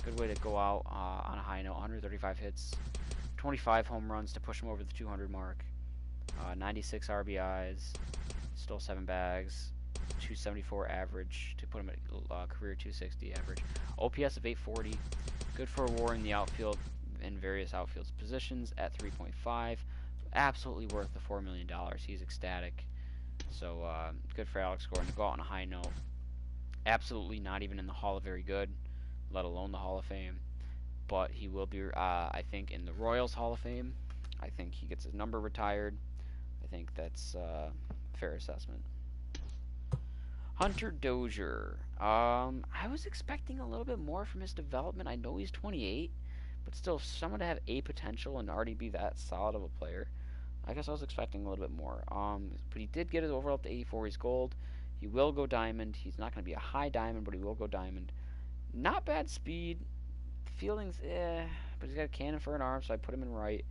Good way to go out on a high note. 135 hits, 25 home runs to push him over the 200 mark, 96 RBIs, stole 7 bags, 274 average to put him at career 260 average. OPS of 840. Good for WAR in the outfield in various outfield positions at 3.5. Absolutely worth the $4 million. He's ecstatic. So good for Alex Gordon to go out on a high note. Absolutely not even in the Hall of Very Good, let alone the Hall of Fame. But he will be, I think, in the Royals Hall of Fame. I think he gets his number retired. I think that's a fair assessment. Hunter Dozier. I was expecting a little bit more from his development. I know he's 28, but still, someone to have a potential and already be that solid of a player. I guess I was expecting a little bit more. But he did get his overall up to 84. He's gold. He will go diamond. He's not going to be a high diamond, but he will go diamond. Not bad speed. Fielding's but he's got a cannon for an arm, so I put him in right.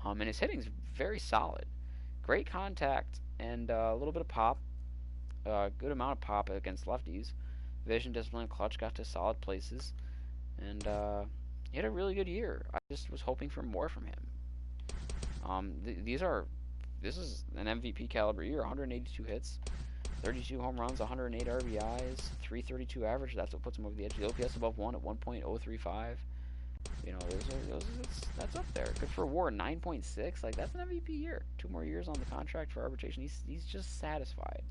And his hitting's very solid. Great contact and a little bit of pop. Good amount of pop against lefties. Vision, discipline, clutch got to solid places. And he had a really good year. I just was hoping for more from him. This is an MVP caliber year. 182 hits. 32 home runs, 108 RBIs, 332 average. That's what puts him over the edge. The OPS above 1 at 1.035. You know, that's up there. Good for WAR, 9.6. Like, that's an MVP year. 2 more years on the contract for arbitration. He's just satisfied.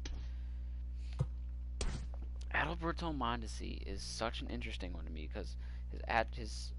Adalberto Mondesi is such an interesting one to me because his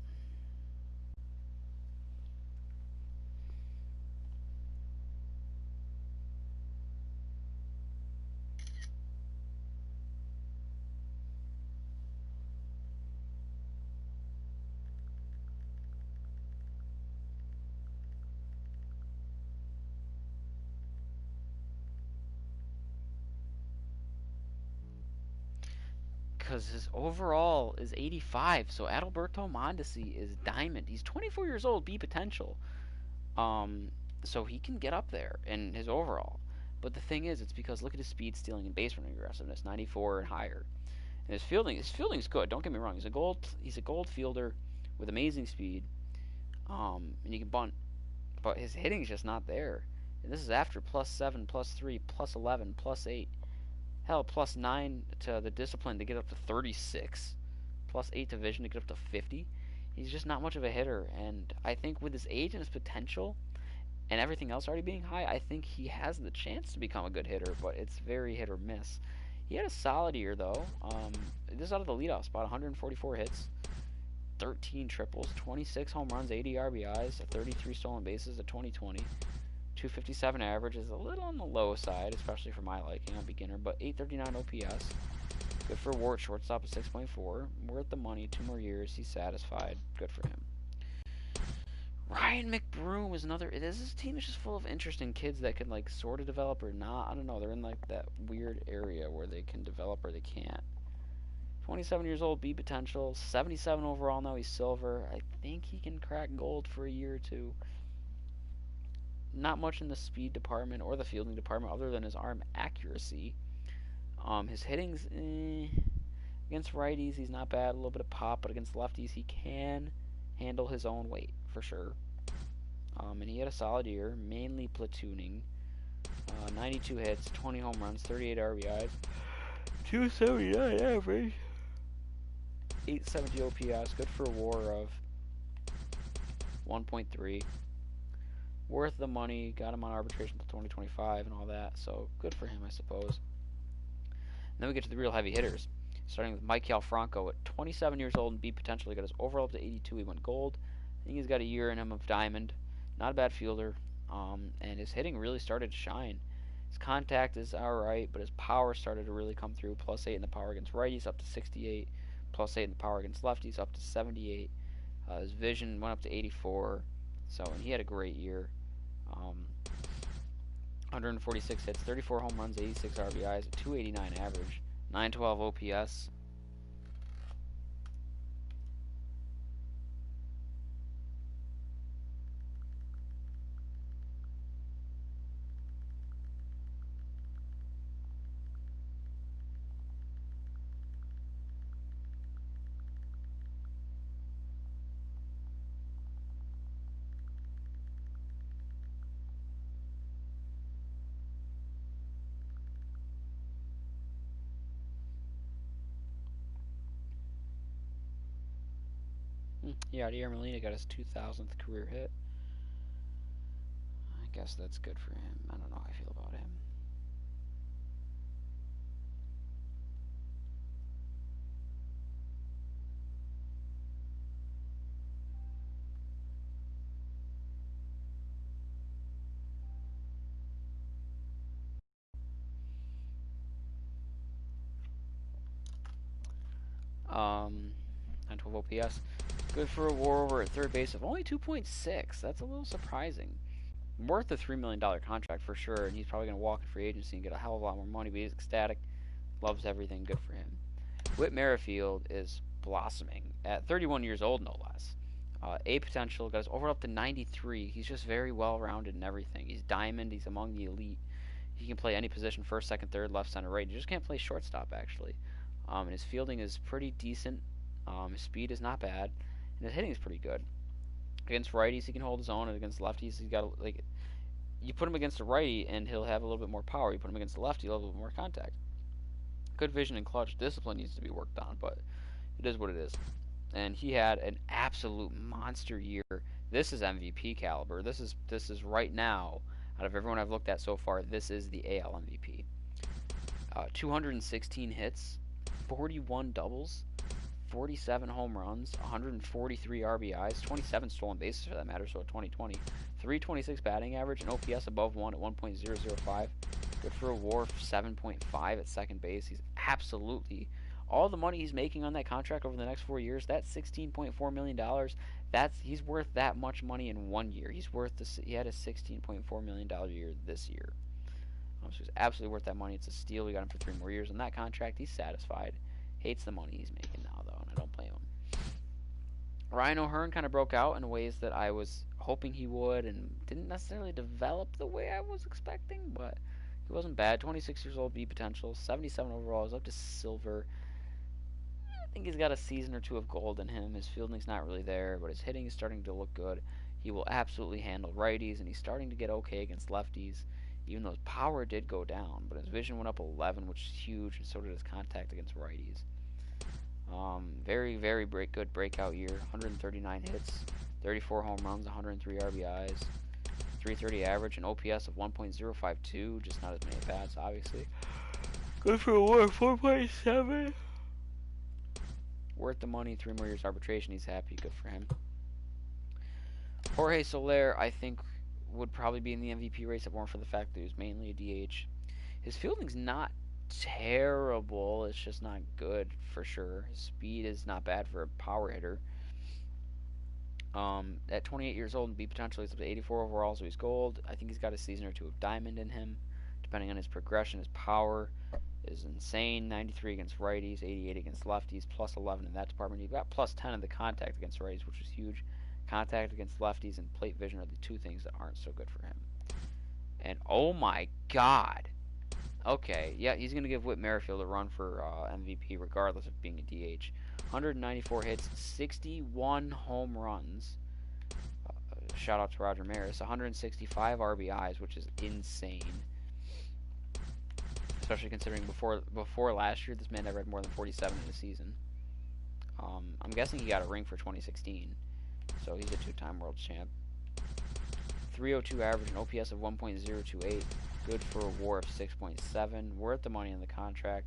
because his overall is 85. So Adalberto Mondesi is diamond. He's 24 years old, B potential. So he can get up there in his overall. But the thing is, it's because look at his speed, stealing, and base running aggressiveness, 94 and higher. And his fielding's good. Don't get me wrong. He's a gold fielder with amazing speed. And he can bunt, but his hitting's just not there. And this is after +7, +3, +11, +8. Hell, +9 to the discipline to get up to 36. +8 to vision to get up to 50. He's just not much of a hitter. And I think with his age and his potential and everything else already being high, I think he has the chance to become a good hitter, but it's very hit or miss. He had a solid year, though. This is out of the leadoff spot. 144 hits, 13 triples, 26 home runs, 80 RBIs, 33 stolen bases, a 2020. 257 average is a little on the low side, especially for my liking. I'm a beginner, but 839 OPS. Good for WAR at shortstop at 6.4. Worth the money. 2 more years. He's satisfied. Good for him. Ryan McBroom is another. This team is just full of interesting kids that can like sort of develop or not. I don't know. They're in like that weird area where they can develop or they can't. 27 years old, B potential. 77 overall now. He's silver. I think he can crack gold for a year or two. Not much in the speed department or the fielding department other than his arm accuracy. His hitting's against righties, he's not bad. A little bit of pop, but against lefties, he can handle his own weight, for sure. And he had a solid year, mainly platooning. 92 hits, 20 home runs, 38 RBIs, 279 average, 870 OPS, good for a WAR of 1.3. Worth the money, got him on arbitration until 2025 and all that, so good for him, I suppose. And then we get to the real heavy hitters, starting with Maikel Franco at 27 years old and B potential. He got his overall up to 82. He went gold. I think he's got a year in him of diamond. Not a bad fielder, and his hitting really started to shine. His contact is alright, but his power started to really come through. +8 in the power against righties, up to 68. +8 in the power against lefties, up to 78. His vision went up to 84. So, and he had a great year. 146 hits, 34 home runs, 86 RBIs, a 289 average, 912 OPS. Yeah, Yadier Molina got his 2,000th career hit. I guess that's good for him. I don't know how I feel about him. Um, 912 OPS. Good for a WAR over at third base of only 2.6. That's a little surprising. Worth a $3 million contract for sure, and he's probably going to walk in free agency and get a hell of a lot more money, but he's ecstatic. Loves everything. Good for him. Whit Merrifield is blossoming at 31 years old, no less. A potential, got his over up to 93. He's just very well-rounded in everything. He's diamond. He's among the elite. He can play any position, first, second, third, left, center, right. He just can't play shortstop, actually. And his fielding is pretty decent. His speed is not bad, and his hitting is pretty good. Against righties, he can hold his own, and against lefties, he's got like. You put him against a righty, and he'll have a little bit more power. You put him against a lefty, he'll have a little bit more contact. Good vision and clutch. Discipline needs to be worked on, but it is what it is. And he had an absolute monster year. This is MVP caliber. This is right now, out of everyone I've looked at so far, this is the AL MVP. 216 hits, 41 doubles, 47 home runs, 143 RBIs, 27 stolen bases for that matter, so at 2020. 326 batting average, and OPS above 1 at 1.005. Good for a WAR of 7.5 at second base. He's absolutely... All the money he's making on that contract over the next 4 years, that's $16.4 million. He's worth that much money in 1 year. He had a $16.4 million year this year. So he's absolutely worth that money. It's a steal. We got him for 3 more years on that contract. He's satisfied. Hates the money he's making now, though, and I don't blame him. Ryan O'Hearn kind of broke out in ways that I was hoping he would, and didn't necessarily develop the way I was expecting, but he wasn't bad. 26 years old, B potential, 77 overall, is up to silver. I think he's got a season or two of gold in him. His fielding's not really there, but his hitting is starting to look good. He will absolutely handle righties, and he's starting to get okay against lefties, even though his power did go down, but his vision went up 11, which is huge, and so did his contact against righties. Very, very good breakout year. 139 hits, 34 home runs, 103 RBIs, 330 average, and OPS of 1.052. Just not as many at-bats, obviously. Good for a WAR, 4.7. Worth the money. 3 more years arbitration. He's happy. Good for him. Jorge Soler, I think, would probably be in the MVP race if it weren't for the fact that he was mainly a DH. His fielding's not terrible. It's just not good for sure. His speed is not bad for a power hitter. At 28 years old and B potential, he's up to 84 overall, so he's gold. I think he's got a season or two of diamond in him, depending on his progression. His power is insane. 93 against righties, 88 against lefties, plus 11 in that department. You've got plus 10 in the contact against righties, which is huge. Contact against lefties and plate vision are the 2 things that aren't so good for him. And oh my god, Okay, yeah, he's going to give Whit Merrifield a run for MVP regardless of being a DH. 194 hits, 61 home runs. Shout out to Roger Maris. 165 RBIs, which is insane. Especially considering before last year, this man never had more than 47 in a season. I'm guessing he got a ring for 2016, so he's a two-time world champ. 302 average, an OPS of 1.028. Good for a WAR of 6.7. Worth the money on the contract.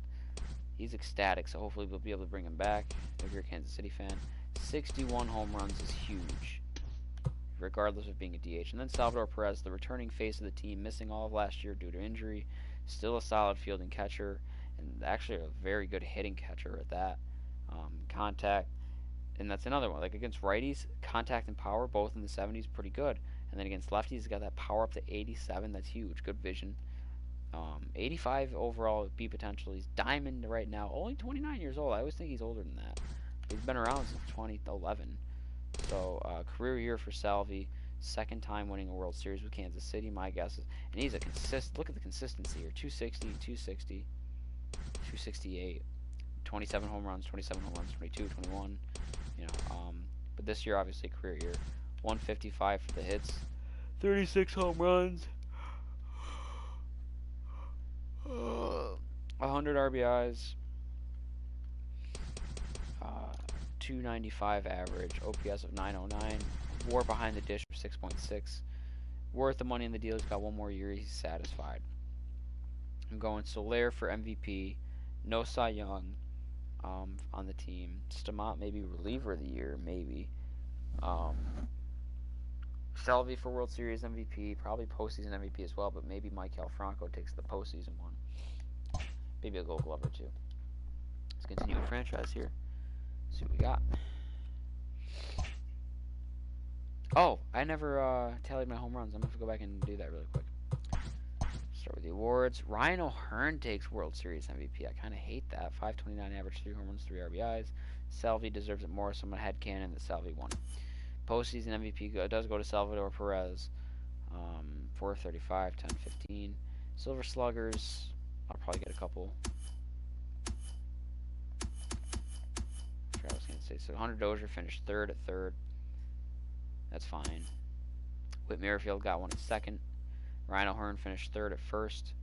He's ecstatic, so hopefully we'll be able to bring him back if you're a Kansas City fan. 61 home runs is huge, regardless of being a DH. And then Salvador Perez, the returning face of the team, missing all of last year due to injury. Still a solid fielding catcher, and actually a very good hitting catcher at that. Contact, and that's another one. Like against righties, contact and power, both in the 70s, pretty good. And then against lefties, he's got that power up to 87. That's huge. Good vision. 85 overall B potential. He's diamond right now. Only 29 years old. I always think he's older than that. He's been around since 2011. So career year for Salvi. Second time winning a World Series with Kansas City. My guess is, and he's a consistent. Look at the consistency here. 260, 260, 268. 27 home runs, 27 home runs, 22, 21. You know. But this year, obviously, career year. 155 for the hits. 36 home runs. 100 RBIs. 295 average. OPS of 909. WAR behind the dish of 6.6. Worth the money in the deal. He's got one more year. He's satisfied. I'm going Soler for MVP. No Cy Young on the team. Stamont maybe reliever of the year. Maybe. Salvi for World Series MVP, probably postseason MVP as well, but maybe Maikel Franco takes the postseason one. Maybe a Gold Glove or two. Let's continue with franchise here. See what we got. Oh, I never tallied my home runs. I'm going to have to go back and do that really quick. Start with the awards. Ryan O'Hearn takes World Series MVP. I kind of hate that. 529 average, 3 home runs, 3 RBIs. Salvi deserves it more. Someone had canon that Salvi won. Postseason MVP does go to Salvador Perez. 435, 10, 15. Silver Sluggers, I'll probably get a couple. I was going to say, so Hunter Dozier finished third at third. That's fine. Whit Merrifield got one at second. Ryan O'Hearn finished third at first.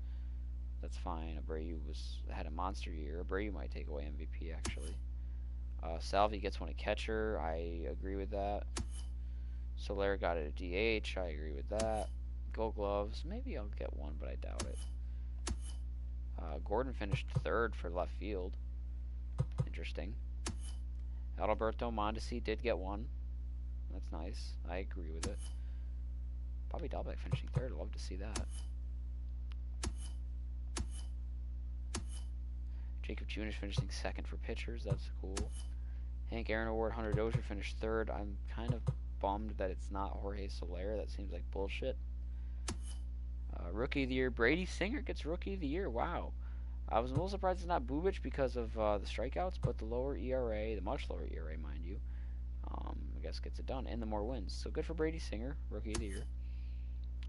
That's fine. Abreu had a monster year. Abreu might take away MVP, actually. Salvi gets one at catcher. I agree with that. Soler got it at DH. I agree with that. Gold Gloves. Maybe I'll get one, but I doubt it. Gordon finished third for left field. Interesting. Adalberto Mondesi did get one. That's nice. I agree with it. Bobby Dalbec finishing third. I'd love to see that. Jacob Junish finishing second for pitchers. That's cool. Hank Aaron Award, Hunter Dozier finished third. I'm kind of bummed that it's not Jorge Soler. That seems like bullshit. Rookie of the Year, Brady Singer gets Rookie of the Year. Wow. I was a little surprised it's not Bubic because of the strikeouts, but the lower ERA, the much lower ERA, mind you, I guess gets it done, and the more wins. So good for Brady Singer, Rookie of the Year.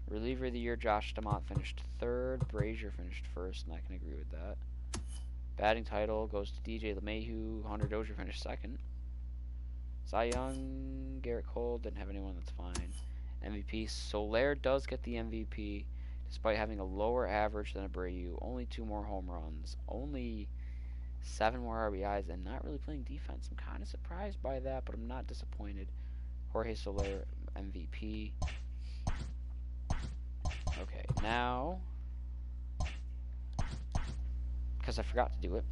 Reliever of the Year, Josh Stamont finished third. Brazier finished first, and I can agree with that. Batting title goes to DJ LeMahieu. Hunter Dozier finished second. Cy Young, Garrett Cole, didn't have anyone, that's fine. MVP, Soler does get the MVP, despite having a lower average than Abreu. Only 2 more home runs. Only 7 more RBIs, and not really playing defense. I'm kind of surprised by that, but I'm not disappointed. Jorge Soler, MVP. Okay, now, because I forgot to do it,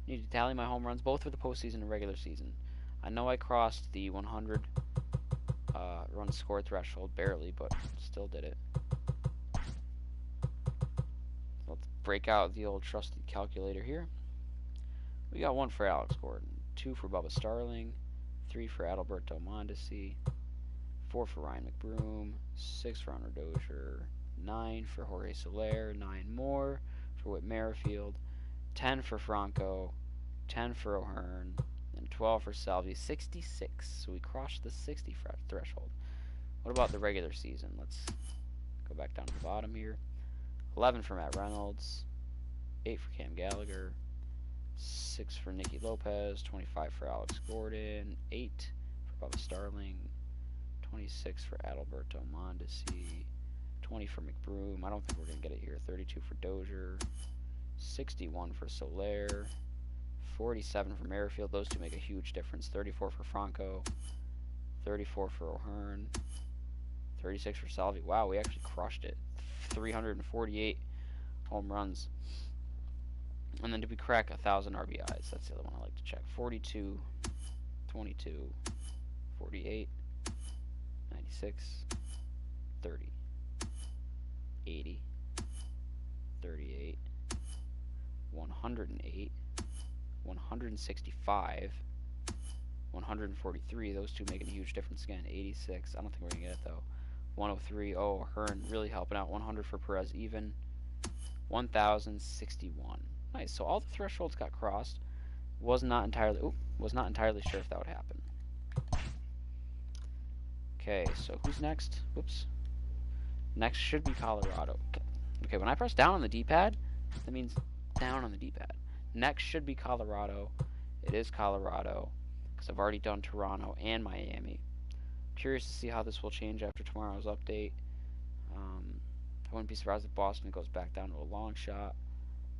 need to tally my home runs, both for the postseason and regular season. I know I crossed the 100 runs scored threshold, barely, but still did it. Let's break out the old trusted calculator here. We got 1 for Alex Gordon, 2 for Bubba Starling, 3 for Adalberto Mondesi, 4 for Ryan McBroom, 6 for Hunter Dozier, 9 for Jorge Soler, 9 more for Whit Merrifield, 10 for Franco, 10 for O'Hearn, and 12 for Salvi. 66. So we crossed the 60 threshold. What about the regular season? Let's go back down to the bottom here. 11 for Matt Reynolds, 8 for Cam Gallagher, 6 for Nicky Lopez, 25 for Alex Gordon, 8 for Bubba Starling, 26 for Adalberto Mondesi, 20 for McBroom. I don't think we're going to get it here. 32 for Dozier, 61 for Soler, 47 for Merrifield. Those two make a huge difference. 34 for Franco, 34 for O'Hearn, 36 for Salvi. Wow, we actually crushed it. 348 home runs. And then did we crack 1,000 RBIs? That's the other one I like to check. 42, 22, 48, 96, 30, 80, 38, 108, 165, 143. Those two making a huge difference again. 86. I don't think we're going to get it though. 103. Oh, Hearn really helping out. 100 for Perez even. 1,061. Nice. So all the thresholds got crossed. Was not entirely sure if that would happen. Okay, so who's next? Whoops. Next should be Colorado. Okay, when I press down on the D-pad, that means down on the D-pad. Next should be Colorado. It is Colorado because I've already done Toronto and Miami. Curious to see how this will change after tomorrow's update. I wouldn't be surprised if Boston goes back down to a long shot,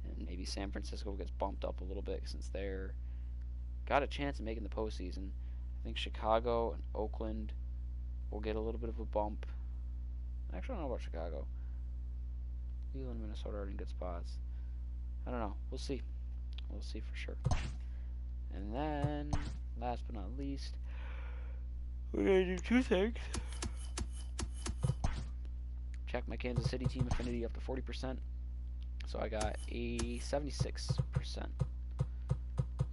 and maybe San Francisco gets bumped up a little bit since they're got a chance of making the postseason. I think Chicago and Oakland will get a little bit of a bump. Actually, I don't know about Chicago. Cleveland, Minnesota are in good spots. I don't know. We'll see. We'll see for sure. And then, last but not least, we're going to do two things. Check my Kansas City team affinity up to 40%. So I got a 76%. So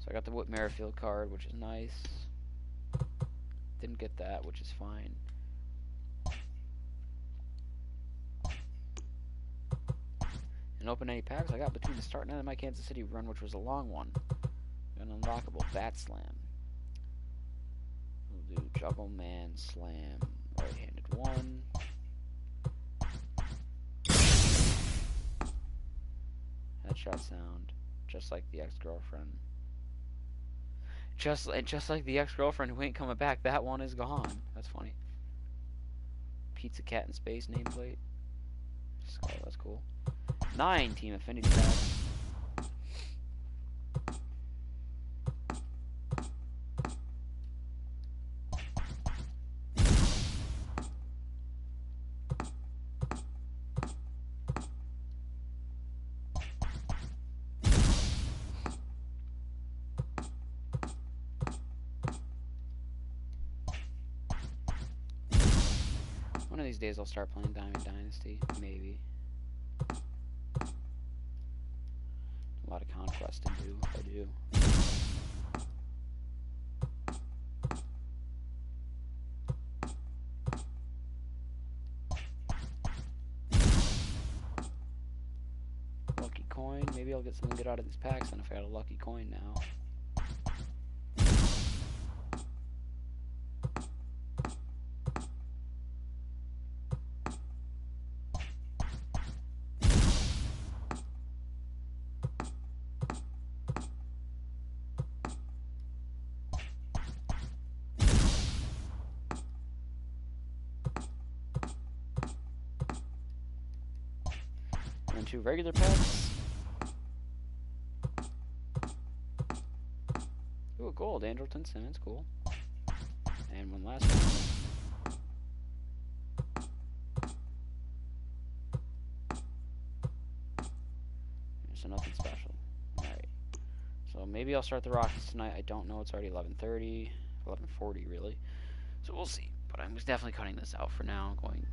I got the Whit Merrifield card, which is nice. Didn't get that, which is fine. And open any packs I got between the start and end of my Kansas City run, which was a long one. An unlockable Bat Slam. We'll do Juggle Man Slam, right-handed one. Headshot sound, just like the ex-girlfriend. Just like the ex-girlfriend who ain't coming back. That one is gone. That's funny. Pizza Cat in Space nameplate. Skull, that's cool. 9 team affinity packs. One of these days I'll start playing Diamond Dynasty, maybe. A lot of conquest to do, if I do. Lucky coin, maybe I'll get something good out of these packs then if I got a lucky coin now. And 2 regular packs. Ooh, a gold, Andrelton Simmons, cool. And one last one. So nothing special. Alright. So maybe I'll start the Rockets tonight. I don't know. It's already 11:30, 11:40 really. So we'll see. But I'm definitely cutting this out for now. Going